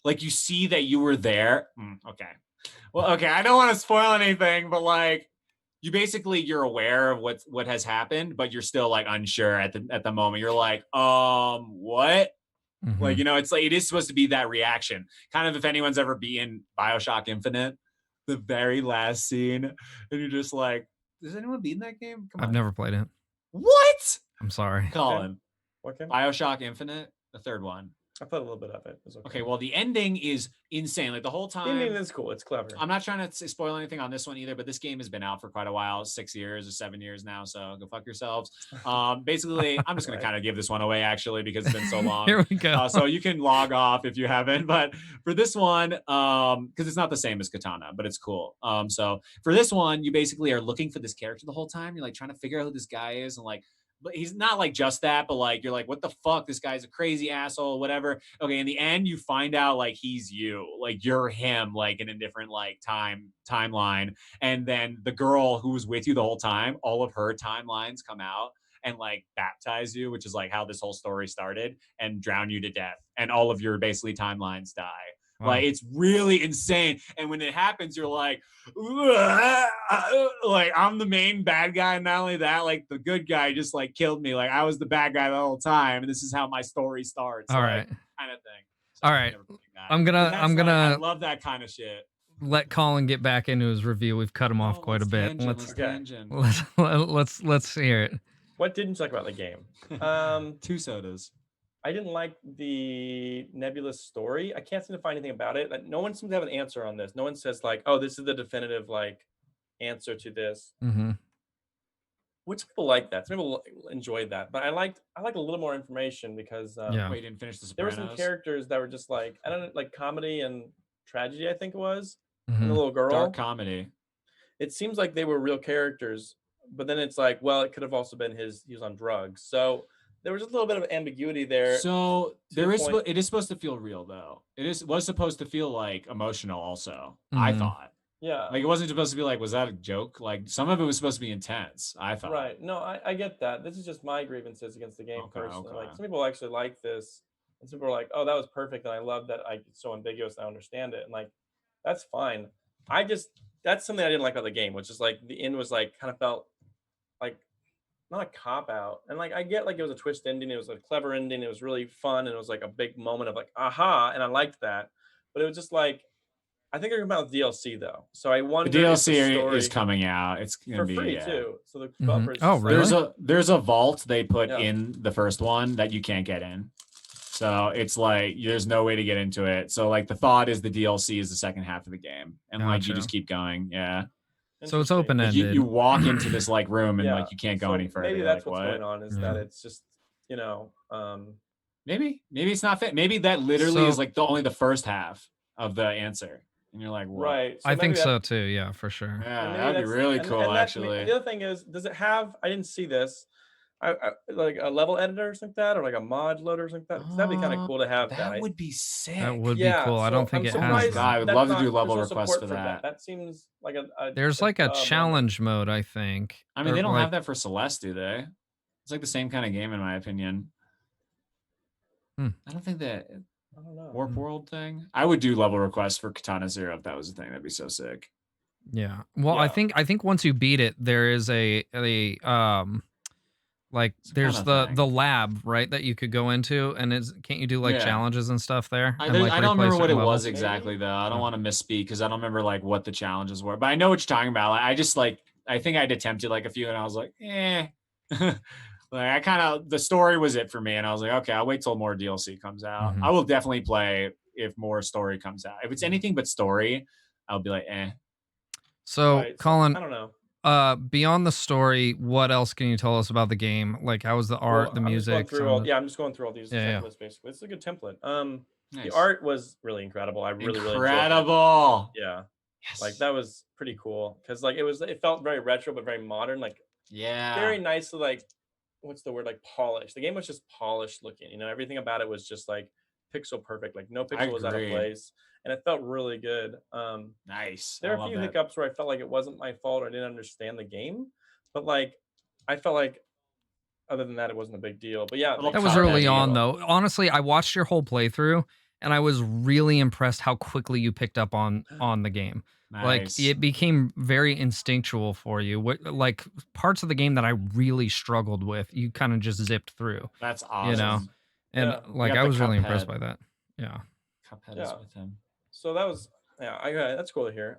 Like you see that you were there. Okay. Well, okay. I don't want to spoil anything, but like you're aware of what has happened, but you're still like unsure at the moment. You're like, what? Mhm. Like, it's like it is supposed to be that reaction. Kind of if anyone's ever beaten BioShock Infinite, the very last scene, and you're just like, has anyone beaten that game? Come on. I've never played it. What? I'm sorry. Colin. What game? BioShock Infinite, the third one. I played a little bit of it. It was Okay, well, the ending is insane. Like the whole the ending time. is cool. It's clever. I'm not trying to spoil anything on this one either, but this game has been out for quite a while, 6 years or 7 years now. So go fuck yourselves. Basically, I'm just gonna kind of give this one away actually because it's been so long. Here we go. So you can log off if you haven't. But for this one, because it's not the same as Katana, but it's cool. So for this one, you basically are looking for this character the whole time. You're like trying to figure out who this guy is, and like but he's not like just that, but like you're like, what the fuck? This guy's a crazy asshole, whatever. Okay, in the end, you find out like he's you, like you're him, like in a different like timeline. And then the girl who was with you the whole time, all of her timelines come out and like baptize you, which is like how this whole story started, and drown you to death. And all of your basically timelines die. Wow. Like it's really insane. And when it happens, you're like, I'm the main bad guy. Not only that, like the good guy just like killed me. Like I was the bad guy the whole time, and this is how my story starts. All like right. kind of thing. All Sorry, right. never mind that. I'm But gonna that's I'm like, I gonna love that kind of shit. let Colin get back into his review. We've cut him off quite a bit. Let's Okay. tangent. Let's hear it. What didn't you like about the game? 2 sodas. I didn't like the nebulous story. I can't seem to find anything about it. Like, no one seems to have an answer on this. No one says like, "Oh, this is the definitive like answer to this." Mm-hmm. Which people like that. Some people enjoyed that, but I liked a little more information because Yeah. Wait, you didn't finish the there were Sopranos? some characters that were just like, I don't know, like comedy and tragedy. I think it was, and Mm-hmm. the little girl. Dark comedy. It seems like they were real characters, but then it's like, well, it could have also been he was on drugs. So there was just a little bit of ambiguity there. So the it is supposed to feel real though. Was supposed to feel like emotional also. I Mhm. thought. Yeah. Like it wasn't supposed to be like, was that a joke? Like some of it was supposed to be intense, I thought. Right. No, I get that. This is just my grievances against the game Okay, personally. okay. Like some people actually like this, and some people are like, "Oh, that was perfect," and I love that it's so ambiguous. And I understand it, and like that's fine. That's something I didn't like about the game, which is like the end was like kind of felt like not a cop out, and like I get like it was a twist ending, it was a clever ending, it was really fun, and it was like a big moment of like aha, and I liked that, but it was just like I think they're about DLC though, so I The wonder if the DLC story is coming out. It's gonna for be free too. So the Mhm. developers Oh, just like, really? There's a vault they put Yeah. in the first one that you can't get in. So it's like there's no way to get into it. So like the thought is the DLC is the second half of the game, and like you Gotcha. just keep going. Yeah, So it's Interesting. open like ended. you walk into this like room and Yeah. like you can't go So any further. maybe You're that's like, what's what? going on is Yeah. that it's just Maybe it's not fit. Maybe that literally is So- like only the first half of the answer, and you're like, what? right. So I maybe think that- so too. Yeah, for sure. Yeah, and maybe that'd be that's- really and- cool and that's me- actually. The other thing is, does it have? I didn't see this. I like a level editor or something like that, or like a mod loader or something like that. 'Cause that'd be kind of cool to have. That would be sick. That would Yeah, be cool. I so don't think I'm it surprised has God, I that. would that's love to not- do there's level no requests support for that. That seems like There's like a moment. challenge mode, I think. I mean, Or they don't like- have that for Celeste, do they? It's like the same kind of game, in my opinion. Hmm. I don't think that I don't know. Warp World thing. I would do level requests for Katana Zero if that was a thing. That'd be so sick. Yeah. Well, I Yeah. think once you beat it, there is like Some there's kinda the thing. lab, right, that you could go into, and can't you do like Yeah. challenges and stuff there? I And like don't replay remember what it certain was levels? exactly Maybe? though. I don't Oh. want to misspeak because I don't remember like what the challenges were. But I know what you're talking about. Like, I just like I think I'd attempted like a few, and I was like, eh. Like I kind of the story was it for me, and I was like, okay, I'll wait till more DLC comes out. Mhm. I will definitely play if more story comes out. If it's anything but story, I'll be like, eh. So, Right, so Colin, I don't know. beyond the story, what else can you tell us about the game? Like, how was the art, Well, the I'm just going music? through sound? I'm just going through all these Yeah, yeah. templates basically. This is a good template. Nice. The art was really incredible. I really enjoyed it. Incredible. Yeah. Yes. Like that was pretty cool because like it felt very retro but very modern, like Yeah. very nicely like what's the word, like polished. The game was just polished looking, everything about it was just like pixel perfect, like no pixel was out of agree. place, and it felt really good. Nice. There I are a love few that. hiccups where I felt like it wasn't my fault or I didn't understand the game, but like I felt like other than that it wasn't a big deal. But yeah, Little That was Cuphead early deal. on, though. Honestly, I watched your whole playthrough, and I was really impressed how quickly you picked up on the game. Like Nice. it became very instinctual for you. Like parts of the game that I really struggled with, you kind of just zipped through. That's awesome. You know, and Yeah. like got I the was really impressed Cuphead. by that. Yeah. Cuphead is Yeah. with him. So that was that's cool to hear.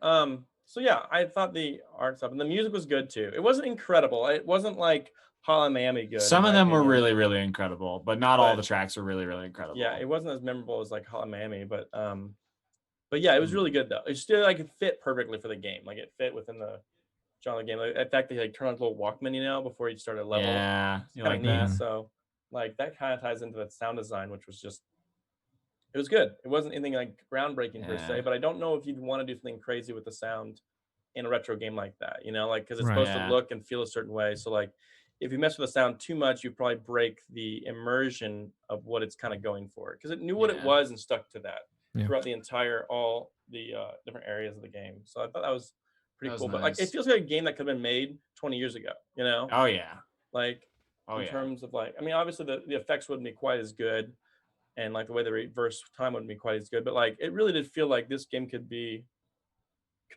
So yeah, I thought the art stuff and the music was good too. It wasn't incredible. It wasn't like Holland Miami good. Some in of my them were opinion. really, really incredible, but not all But- the tracks were really, really incredible. Yeah, it wasn't as memorable as like Holland Miami, but yeah, it was really good though. It still like it fit perfectly for the game. Like it fit within the genre of the game. Like, in fact, they like turn on a little Walkman, before you start a level. Yeah, you Kind like of neat. that? So like that kind of ties into that sound design, which was just it was good. It wasn't anything like groundbreaking per se, Yeah. but I don't know if you'd want to do something crazy with the sound in a retro game like that, like because it's Right. supposed Yeah. to look and feel a certain way. So like if you mess with the sound too much, you probably break the immersion of what it's kind of going for because it knew what it Yeah. was and stuck to that Yeah. throughout the entire all the different areas of the game. So I thought that was That pretty was cool. But like, it nice. feels like a game that could have been made 20 years ago. You know, Oh yeah. like Oh in yeah. terms of like, I mean, obviously the effects wouldn't be quite as good, and like the way the reverse time wouldn't be quite as good. But like, it really did feel like this game could be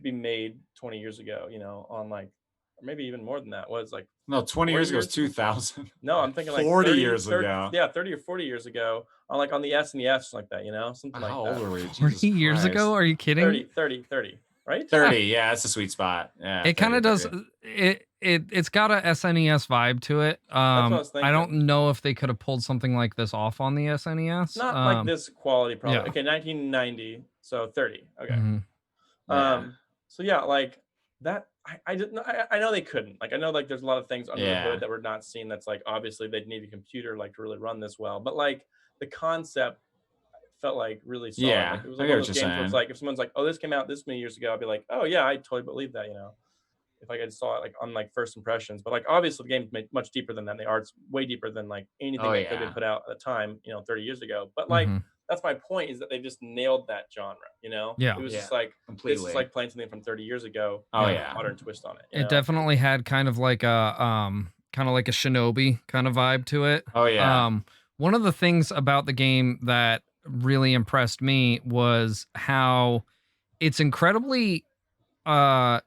made 20 years ago. You know, on like, or maybe even more than that. Was like No, 20 40 years ago was years 2000. no, I'm thinking like 40 30, years 30, ago. yeah, 30 or 40 years ago on like on the SNES like that, something like How old that. were we? 40 Jesus years ago? Christ. Are you kidding? 30, right? 30. Yeah, that's the sweet spot. Yeah, It kind 30, of does 30. it's got a SNES vibe to it. That's what I was I don't thinking. know if they could have pulled something like this off on the SNES. Not like this quality probably. Yeah. Okay, 1990, so 30. Okay. Mhm. Yeah. So yeah, like that I didn't I know they couldn't. Like I know like there's a lot of things under the Yeah. hood that we're not seeing that's like obviously they'd need a computer like to really run this well. But like the concept felt like really solid. Yeah. Like it was I like get one what of you're those games where it's saying. like if someone's like, "Oh, this came out this many years ago," I'd be like, "Oh yeah, I totally believe that." If I just saw it like on like first impressions. But like obviously the game's made much deeper than that. The art's way deeper than like anything Oh that could have been yeah. put out at the time, 30 years ago. But like Mhm. that's my point is that they just nailed that genre. Yeah. It was Yeah. just like this is Completely. like playing something from 30 years ago Oh with Yeah. a yeah. modern twist on it. It definitely had kind of like a shinobi kind of vibe to it. Oh yeah. One of the things about the game that really impressed me was how it's incredibly uh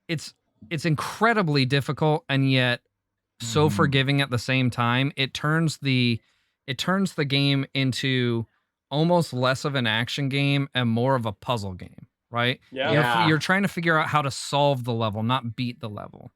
it's it's incredibly difficult and yet so Mhm. forgiving at the same time. It turns the game into almost less of an action game and more of a puzzle game, right? Yeah. You're Yeah. trying to figure out how to solve the level, not beat the level,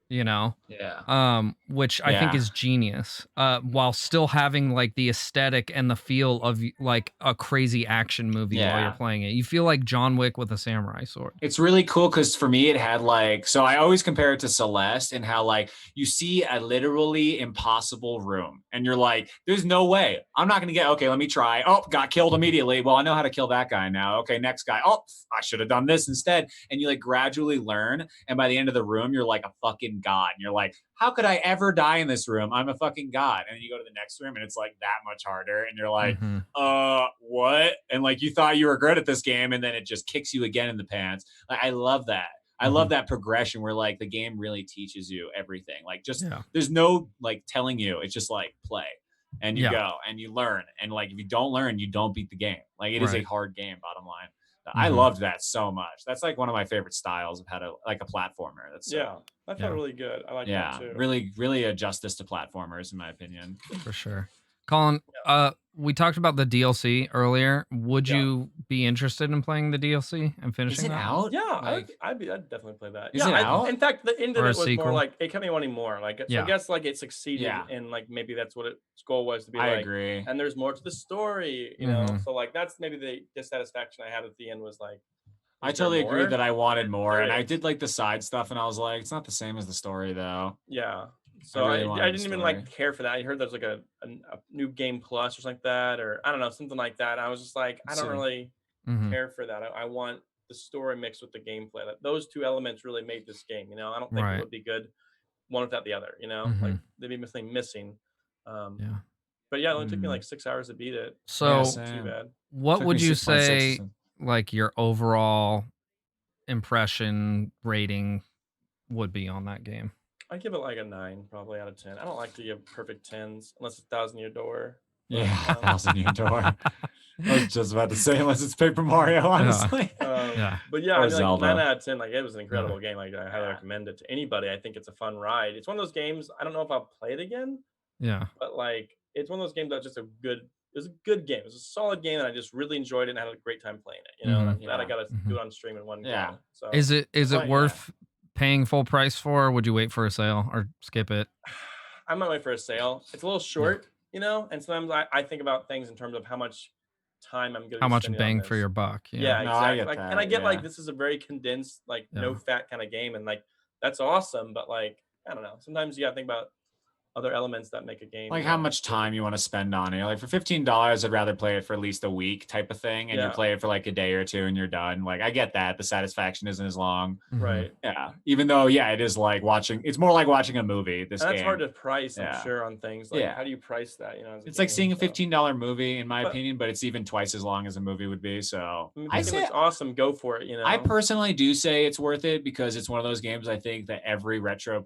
you know? Yeah. Which I think Yeah. is genius. While still having like the aesthetic and the feel of like a crazy action movie while you're Yeah. playing it. You feel like John Wick with a samurai sword. It's really cool because for me, it had like, so I always compare it to Celeste and how like you see a literally impossible room and you're like, there's no way. I'm not going to get, okay, let me try. Oh, got killed immediately. Well, I know how to kill that guy now. Okay, next guy. Oh, I should have done this instead. And you like gradually learn. And by the end of the room, you're like a fucking god. And you're like, how could I ever die in this room? I'm a fucking god. And then you go to the next room and it's like that much harder. And you're like, Mhm. what? And like you thought you were good at this game and then it just kicks you again in the pants. Like I love that. I love that progression where like the game really teaches you everything. Like just Yeah. there's no like telling you. It's just like play. And you Yeah. go and you learn. And like if you don't learn, you don't beat the game. Like it is a Right. hard game, bottom line. I Mhm. loved that so much. That's like one of my favorite styles of how to like a platformer. That's Yeah. That felt Yeah. really good. I like that yeah, too. really, really a justice to platformers in my opinion. For sure. Colin, we talked about the DLC earlier. Would Yeah. you be interested in playing the DLC and Is finishing it that? out? Yeah, Like, I'd definitely play that. Is Yeah, it out? in fact, the end of Or a it was more sequel? like it kept me wanting more. Like, so I Yeah. guess like it succeeded, Yeah. and like maybe that's what its goal was to be I like. agree. And there's more to the story, Mhm. So like that's maybe the dissatisfaction I had at the end was like, I is there totally agree more? that I wanted more, There and I is. did like the side stuff, and I was like, it's not the same as the story though. Yeah. So really I wanted the didn't even story. like care for that. I heard there's like a new game plus or something like that, or I don't know, something like that. I was just like, I don't So, really Mhm. care for that. I want the story mixed with the gameplay. That those two elements really made this game. I don't think it Right. would be good one without the other. Like Mhm. there'd be something missing. Um, Yeah. but yeah, it only took me mm, like 6 hours to beat it. yeah, So, Wasn't too same. bad. what Took me would you 6.6. say like your overall impression rating would be on that game? I give it like a 9, probably out of 10. I don't like to give perfect tens unless it's Thousand Year Door. Yeah, But, 1,000 Year Door. I was just about to say, unless it's Paper Mario, honestly. Yeah. But yeah, Or I mean, like Zelda. 9 out of 10. Like it was an incredible Yeah. game. Like I highly Yeah. recommend it to anybody. I think it's a fun ride. It's one of those games. I don't know if I'll play it again, Yeah. but like it's one of those games that's just a good. It was a good game. It was a solid game, and I just really enjoyed it and had a great time playing it. And I'm glad I Yeah. got to do Mhm. it on stream in one Yeah. go. So Is it Right, yeah. worth paying full price for, or would you wait for a sale or skip it? I might wait for a sale. It's a little short, and sometimes I think about things in terms of how much time I'm going to How be much spending on bang this. for your buck? Yeah, No, I exactly. get Like, and that. I get like Yeah. this is a very condensed, like no Yeah. fat kind of game, and like that's awesome. But like I don't know. Sometimes you got to think about other elements that make a game. Like how much time you want to spend on it. Like for $15, I'd rather play it for at least a week type of thing. And you play it for like a day or two and you're done. Like I get that. The satisfaction isn't as long. Right. Yeah. Even though, yeah, it is like it's more like watching a movie. This and that's game. hard to price, I'm sure, on things. Like how do you price that? You know, it's like seeing a $15 movie, in my opinion, but it's even twice as long as a movie would be. So I say it's awesome. Go for it. You know, I personally do say it's worth it because it's one of those games I think that every retro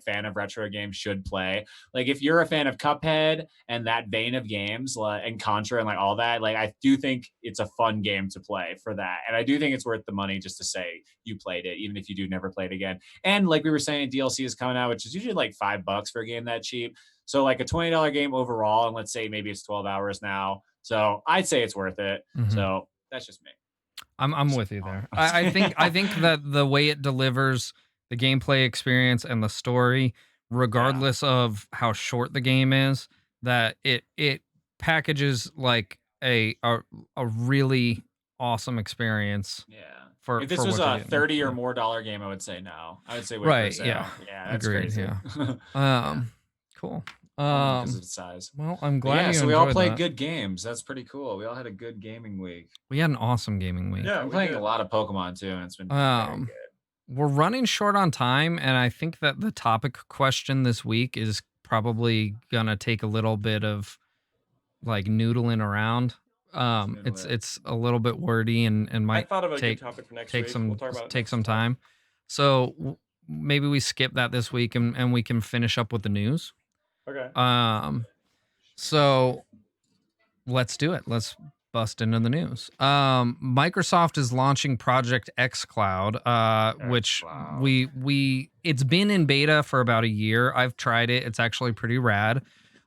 fan of retro games should play. Like if you're a fan of Cuphead and that vein of games, and Contra and like all that, like I do think it's a fun game to play for that. And I do think it's worth the money just to say you played it, even if you do never play it again. And like we were saying, DLC is coming out, which is usually like $5 for a game that cheap. So like a $20 game overall, and let's say maybe it's 12 hours now. So I'd say it's worth it. So that's just me. I'm with you there. I think that the way it delivers the gameplay experience and the story, regardless of how short the game is, that it packages like a really awesome experience. Yeah. For if this for was what a you're getting. 30 or more dollar game, I would say no. I would say wait Right. for sale. Yeah. Yeah. That's Agreed. crazy. Yeah. Cool. Because of its size. Well, I'm glad. So we all played good games. That's pretty cool. We all had a good gaming week. We had an awesome gaming week. Yeah, I'm playing a lot of Pokemon too, and it's been very good. We're running short on time, and I think that the topic question this week is probably gonna take a little bit of like noodling around. It's a little bit wordy and might I thought of a take good topic for next take week. some We'll talk about it take next some time. So maybe we skip that this week and we can finish up with the news. Okay. So let's do it. Let's bust into the news. Microsoft is launching Project xCloud, which it's been in beta for about a year. I've tried it. It's actually pretty rad.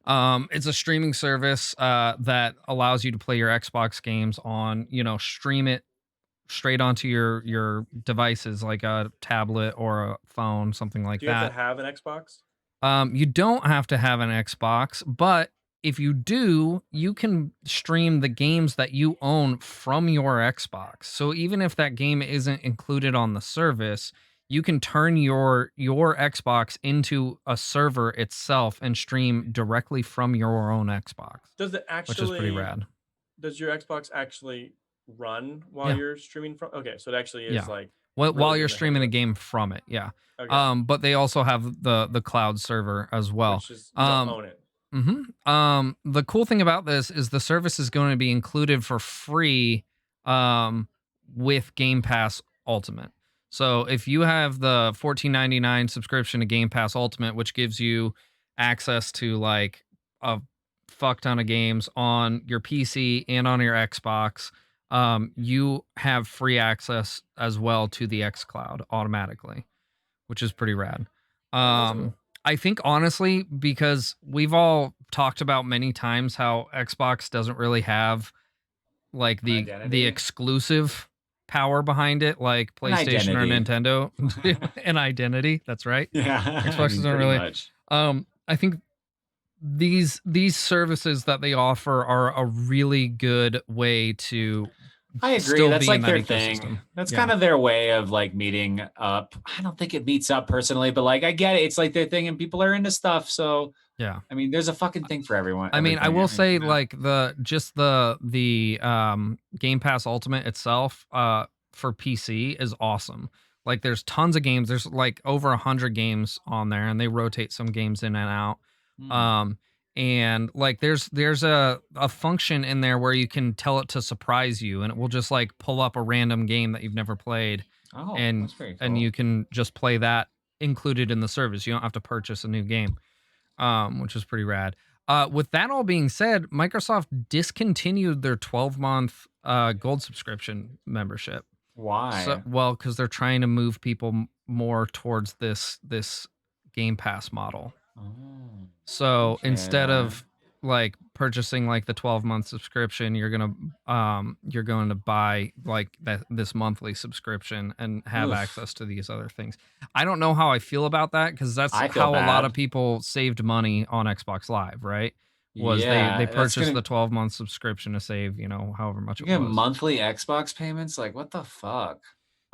It's a streaming service that allows you to play your Xbox games on, stream it straight onto your devices, like a tablet or a phone, something like that. Do you have to have an Xbox? You don't have to have an Xbox, but if you do, you can stream the games that you own from your Xbox. So even if that game isn't included on the service, you can turn your Xbox into a server itself and stream directly from your own Xbox. Does it actually? Which is pretty rad. Does your Xbox actually run while you're streaming from? Okay, so it actually is like while you're streaming a game from it. Yeah. Okay. But they also have the cloud server as well. Which is, you don't own it. The cool thing about this is the service is going to be included for free with Game Pass Ultimate. So if you have the $14.99 subscription to Game Pass Ultimate, which gives you access to like a fuck ton of games on your PC and on your Xbox, you have free access as well to the xCloud automatically, which is pretty rad. I think honestly, because we've all talked about many times how Xbox doesn't really have like the exclusive power behind it, like PlayStation or Nintendo. An identity. That's right. Yeah. Xbox doesn't really. Much. I think these services that they offer are a really good way to. I agree. That's like their thing. That's kind of their way of like meeting up. I don't think it meets up personally, but like I get it. It's like their thing, and people are into stuff. So yeah, I mean, there's a fucking thing for everyone. I mean, I will say like the Game Pass Ultimate itself for PC is awesome. Like there's tons of games. There's like over 100 games on there, and they rotate some games in and out. And like there's a function in there where you can tell it to surprise you, and it will just like pull up a random game that you've never played. And that's very cool. And you can just play that included in the service. You don't have to purchase a new game, which is pretty rad. With that all being said, Microsoft discontinued their 12-month gold subscription membership. Why? Well, because they're trying to move people more towards this Game Pass model. So instead of like purchasing like the 12-month subscription, you're going to buy like this monthly subscription and have access to these other things. I don't know how I feel about that, because that's how a lot of people saved money on Xbox Live, right? They purchased the 12-month subscription to save, however much it was. Monthly Xbox payments? Like what the fuck?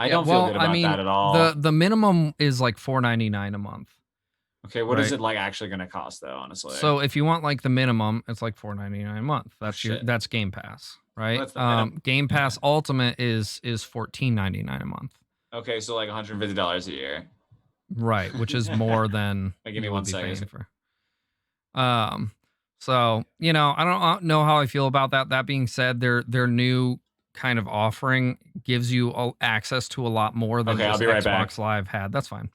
I don't feel good about that at all. The minimum is like $4.99 a month. Okay, what is Right. it like actually going to cost though? Honestly, So if you want like the minimum, it's like $4.99 a month. shit. That's Game Pass, right? That's the minimum. Game Pass Ultimate is $14.99 a month. Okay, so like $150 a year. Right, which is more than Give me you one would be paying second. for. So you know, I don't know how I feel about that. That being said, their new kind of offering gives you access to a lot more than Okay, I'll just be right Xbox back. Live had. That's fine.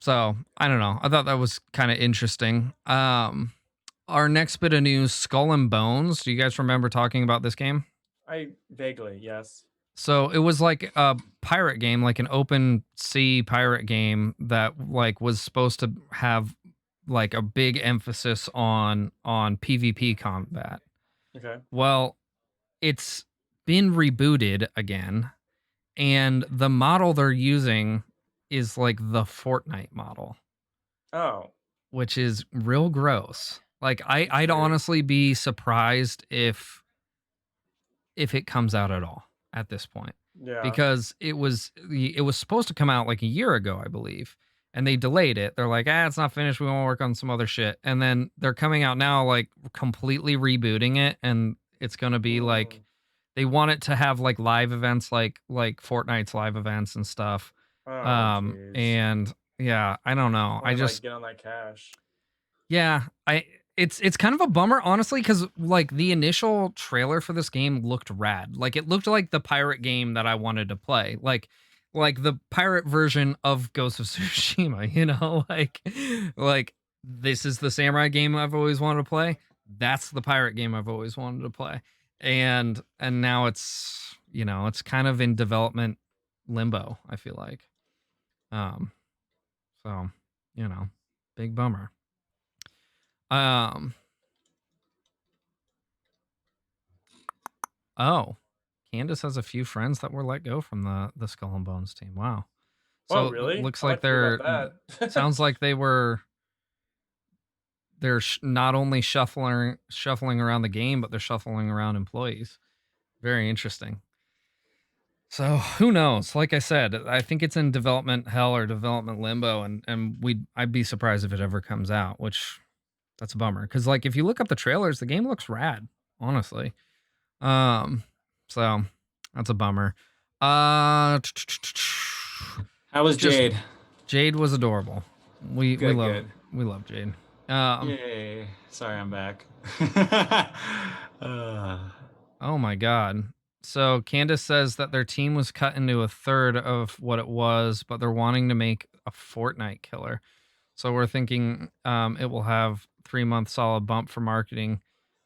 So I don't know. I thought that was kind of interesting. Our next bit of news, Skull and Bones. Do you guys remember talking about this game? I vaguely, yes. So it was like a pirate game, like an open sea pirate game that like was supposed to have like a big emphasis on PvP combat. Okay. Well, it's been rebooted again, and the model they're using is like the Fortnite model, Oh, which is real gross. Like I'd weird. honestly be surprised if it comes out at all at this point. Yeah. Because it was supposed to come out like a year ago, I believe. And they delayed it. They're like, it's not finished. We want to work on some other shit. And then they're coming out now, like completely rebooting it. And it's gonna be like they want it to have like live events like Fortnite's live events and stuff. Oh, jeez. And yeah, I don't know. I Wanna, just like, get on that cash. yeah, it's kind of a bummer, honestly, because like the initial trailer for this game looked rad. Like it looked like the pirate game that I wanted to play. Like the pirate version of Ghost of Tsushima, you know? Like this is the samurai game I've always wanted to play. That's the pirate game I've always wanted to play. And now it's, you know, it's kind of in development limbo, I feel like. So, you know, big bummer. Oh, Candace has a few friends that were let go from the Skull and Bones team. Wow. Oh, So really? looks I'd like like to hear they're about that. sounds like they're not only shuffling around the game, but they're shuffling around employees. Very interesting. So who knows? Like I said, I think it's in development hell or development limbo, and I'd be surprised if it ever comes out, which that's a bummer. Because like if you look up the trailers, the game looks rad, honestly. So that's a bummer. How was Jade? Jade was adorable. We Good. love Jade. Yay! Sorry, I'm back. Oh my god. So Candace says that their team was cut into a third of what it was, but they're wanting to make a Fortnite killer. So we're thinking it will have 3-month solid bump for marketing,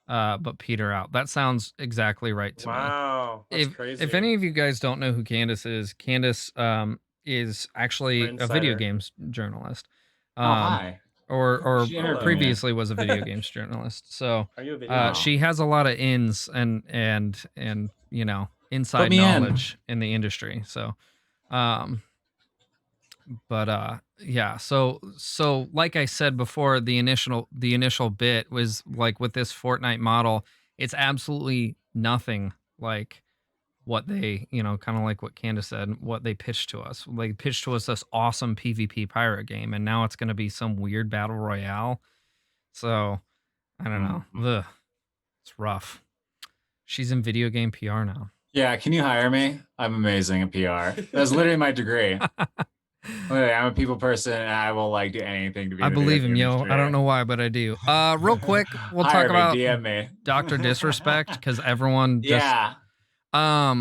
but peter out. That sounds exactly right to me. Wow, that's crazy. If any of you guys don't know who Candace is actually a video Insider. games journalist. Hi. Or Hello. previously was a video games journalist. So Are you a video? she has a lot of ins and you know inside me in. knowledge in the industry. So but yeah, so like I said before, the initial bit was like with this Fortnite model, it's absolutely nothing like what they, you know, kind of like what Candace said, what they pitched to us. They pitched to us this awesome PvP pirate game, and now it's going to be some weird battle royale. So I don't know. Ugh, it's rough. She's in video game PR now. Yeah, can you hire me? I'm amazing at PR. That's literally my degree. Literally, I'm a people person, and I will like do anything to be. I in the video believe him, game yo. industry. I don't know why, but I do. Real quick, we'll Hire talk me, about DM me. Dr. Disrespect because everyone just Yeah.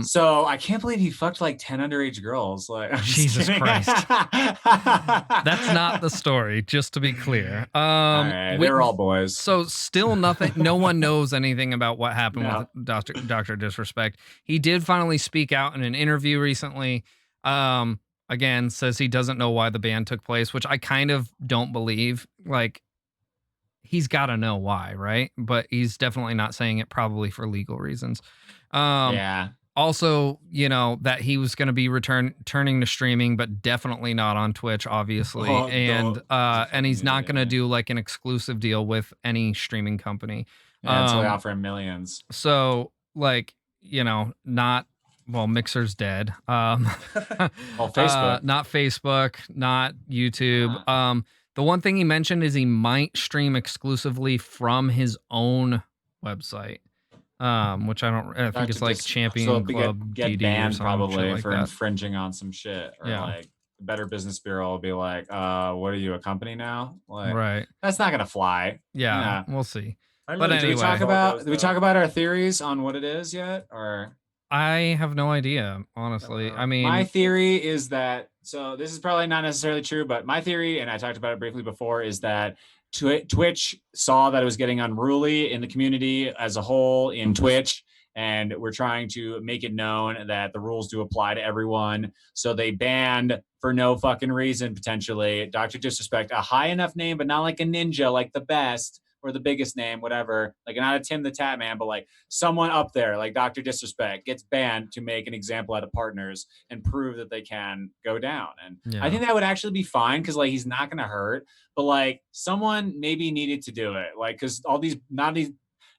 So I can't believe he fucked like 10 underage girls. Like, I'm just Jesus kidding. Christ. That's not the story, just to be clear. All right, they were all boys. So still nothing. No one knows anything about what happened No. with Dr. Disrespect. He did finally speak out in an interview recently. Again, says he doesn't know why the ban took place, which I kind of don't believe. Like, he's got to know why, right? But he's definitely not saying it, probably for legal reasons. Yeah. Also, you know, that he was going to be turning to streaming, but definitely not on Twitch, obviously. Oh, and he's not going to do like an exclusive deal with any streaming company. Yeah, until they offer him millions. So, like, you know, not well, Mixer's dead. Facebook. Not Facebook, not YouTube. The one thing he mentioned is he might stream exclusively from his own website. Which I think it's like Champion Club get DD or banned some shit probably like for that. infringing on some shit, or Yeah. like the Better Business Bureau will be like, what are you, a company now? Like, Right. that's not gonna fly. Yeah. We'll see. I'm But really Did we anyway, talk about our theories on what it is yet, or? I have no idea, honestly. I mean, my theory is that, so this is probably not necessarily true, but my theory, and I talked about it briefly before, is that Twitch saw that it was getting unruly in the community as a whole in Twitch, and we're trying to make it known that the rules do apply to everyone. So they banned, for no fucking reason, potentially, Dr. Disrespect, a high enough name, but not like a ninja, like the best or the biggest name, whatever. Like not a Tim the Tat Man, but like someone up there, like Dr. Disrespect, gets banned to make an example out of partners and prove that they can go down. And I think that would actually be fine because like he's not gonna hurt, but like someone maybe needed to do it. Like because all these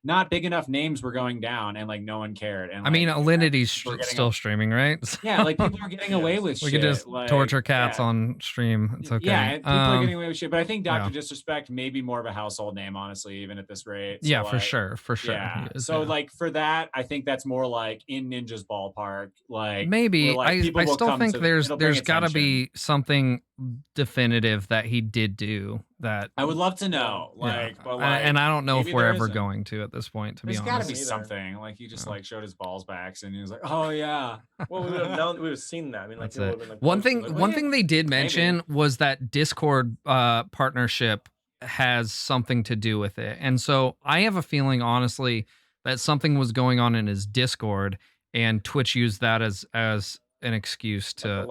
not big enough names were going down and like no one cared. And I mean, Alinity's still streaming, right? Yeah, like people are getting away with shit. We could just like, torture cats on stream. It's okay. Yeah, people are getting away with shit. But I think Dr. Disrespect may be more of a household name, honestly, even at this rate. So yeah, like, for sure. Yeah. Is, so like for that, I think that's more like in Ninja's ballpark. Like maybe like, I still think there's got to be something definitive that he did do that I would love to know. Like, but like, and I don't know if we're ever going to at this point. To be honest, there's got to be something. Like he just like showed his balls backs and he was like, "Oh yeah." Well, we would have known. We would have seen that. I mean, like, that's it. Like, one thing they did mention was that Discord partnership has something to do with it, and so I have a feeling, honestly, that something was going on in his Discord, and Twitch used that as an excuse to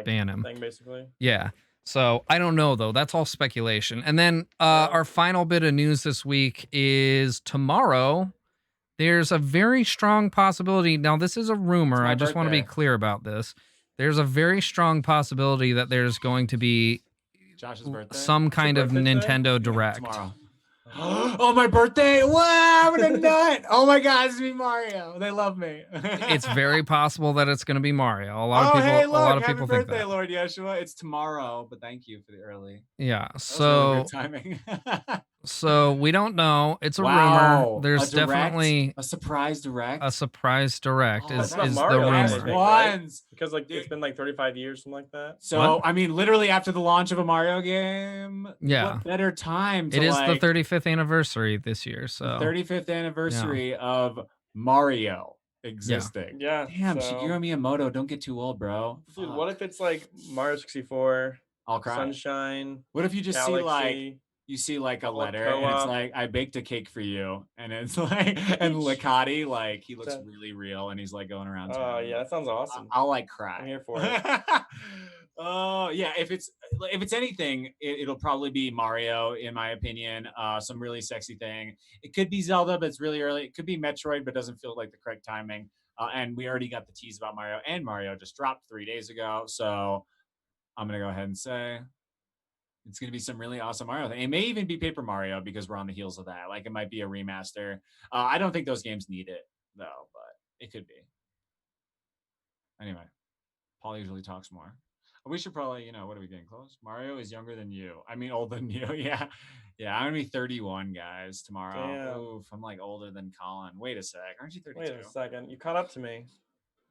ban him. Thing, basically. Yeah. So I don't know though. That's all speculation. And then our final bit of news this week is tomorrow. There's a very strong possibility. Now this is a rumor. I just want to be clear about this. There's a very strong possibility that there's going to be Josh's birthday? Some kind of Nintendo Direct. Tomorrow. Oh, my birthday! Wow, I'm gonna nut! Oh my God, it's me, Mario. They love me. It's very possible that it's gonna be Mario. A lot of people. Hey, look, a lot of people think that. Happy birthday, Lord Yeshua! It's tomorrow, but thank you for the early. Yeah. So timing. So we don't know. It's a rumor. There's definitely a surprise direct. A surprise direct is the rumor. Right? Because like it's been like 35 years, something like that. So I mean, literally after the launch of a Mario game. Yeah. What better time? It is the 35th anniversary this year. So 35th anniversary of Mario existing. Yeah. Damn, Shigeru Miyamoto, don't get too old, bro. Dude, what if it's like Mario 64? I'll cry. Sunshine. What if you just Galaxy, see like you see like a letter and it's like, I baked a cake for you, and it's like, and Licati, like he looks really real and he's like going around town. Oh yeah, that sounds awesome. I'll like cry. I'm here for it. Oh yeah, if it's anything, it'll probably be Mario, in my opinion. Some really sexy thing. It could be Zelda, but it's really early. It could be Metroid, but doesn't feel like the correct timing. And we already got the tease about Mario, and Mario just dropped 3 days ago. So I'm gonna go ahead and say it's gonna be some really awesome Mario thing. It may even be Paper Mario because we're on the heels of that. Like it might be a remaster. I don't think those games need it though, but it could be. Anyway, Paul usually talks more. We should probably, what are we getting close? Mario is younger than you. I mean, older than you. Yeah. Yeah. I'm going to be 31, guys, tomorrow. Damn. Oof, I'm like older than Colin. Wait a sec. Aren't you 32? Wait a second. You caught up to me.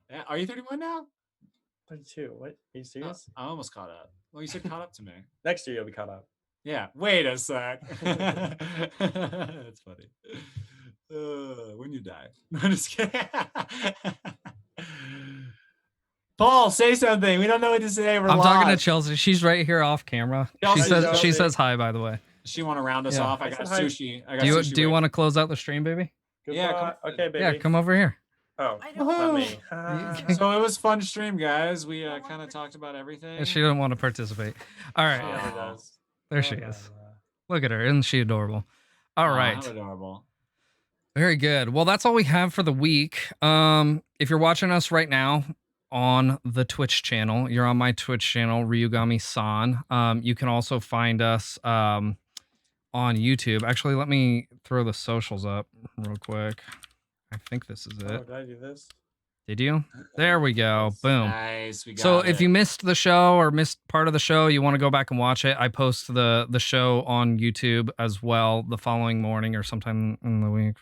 Yeah. Are you 31 now? 32. What? Are you serious? I almost caught up. Well, you said caught up to me. Next year, you'll be caught up. Yeah. Wait a sec. That's funny. When you die. I'm just kidding. Paul, say something. We don't know what to say. I'm talking to Chelsea. She's right here off camera. She says hi, by the way. She want to round us off. I got sushi. Do you want to close out the stream, baby? Yeah. Okay, baby. Yeah, come over here. Oh, not me. So it was fun stream, guys. We kind of talked about everything. She didn't want to participate. All right. Yeah, there she is. Look at her. Isn't she adorable? All right. How adorable. Very good. Well, that's all we have for the week. If you're watching us right now on the Twitch channel, you're on my Twitch channel, Ryugami-san. You can also find us on YouTube. Actually, let me throw the socials up real quick. I think this is it. Oh, did I do this? Did you? There we go. Boom. Nice. We got So it. if you missed the show or missed part of the show, you want to go back and watch it. I post the show on YouTube as well the following morning or sometime in the week,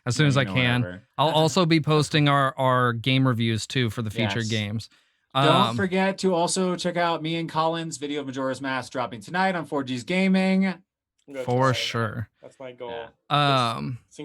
as soon as I can. I'll also be posting our game reviews too for the featured games. Don't forget to also check out me and Colin's video of Majora's Mask dropping tonight on 4G's Gaming. For sure. That's my goal.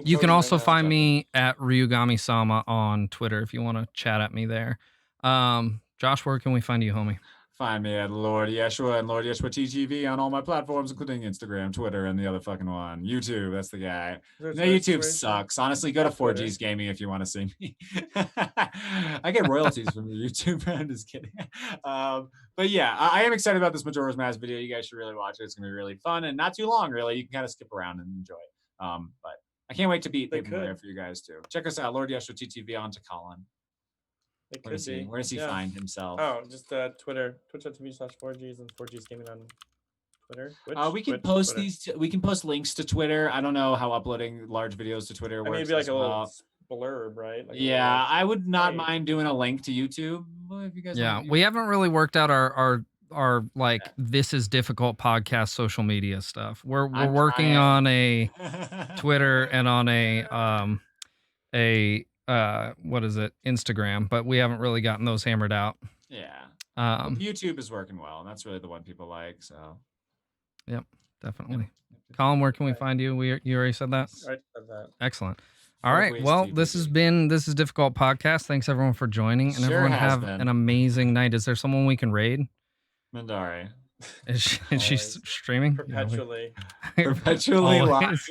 You can also find me at Ryugami-sama on Twitter if you want to chat at me there. Josh, where can we find you, homie? Find me at Lord Yeshua and Lord Yeshua TTV on all my platforms, including Instagram, Twitter, and the other fucking one. YouTube, that's the guy. No, YouTube sucks. Honestly, go to 4G's Gaming if you want to see me. I get royalties from YouTube. I'm just kidding. But yeah, I am excited about this Majora's Mask video. You guys should really watch it. It's going to be really fun and not too long, really. You can kind of skip around and enjoy it. But I can't wait to beat Paper Mario for you guys, too. Check us out, Lord Yeshua TTV on to Colin. Where does he find himself? Oh, just Twitter, twitch.tv/4Gs and 4Gs Gaming on Twitter. We can post these. We can post links to Twitter. I don't know how uploading large videos to Twitter works. Maybe like a little blurb, right? Like yeah, I would not mind doing a link to YouTube if you guys. Yeah, we haven't really worked out our like this is difficult podcast social media stuff. We're working on a Twitter and on a what is it, Instagram, but we haven't really gotten those hammered out. Yeah. YouTube is working well, and that's really the one people like. So. Yep, definitely. Yep. Colin, where can we find you? You already said that. I said that. Excellent. All right. Well, this is Difficult Podcast. Thanks everyone for joining, and everyone have an amazing night. Is there someone we can raid? Mandari. Is she streaming? Perpetually. Perpetually live.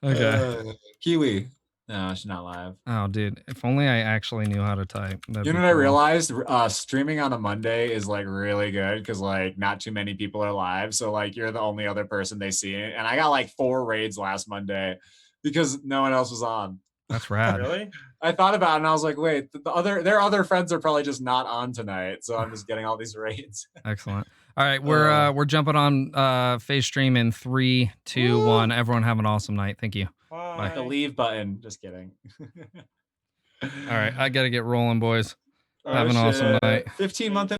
Okay. Kiwi. No, she's not live. Oh, dude. If only I actually knew how to type. You know what I realized? Streaming on a Monday is like really good because like not too many people are live. So like you're the only other person they see. And I got like 4 raids last Monday because no one else was on. That's rad. Really? I thought about it and I was like, wait, their other friends are probably just not on tonight. So I'm just getting all these raids. Excellent. All right, we're jumping on phase stream in 3, 2, 1. Everyone have an awesome night. Thank you. Bye. The leave button. Just kidding. All right, I gotta get rolling, boys. Have an awesome night. 15-month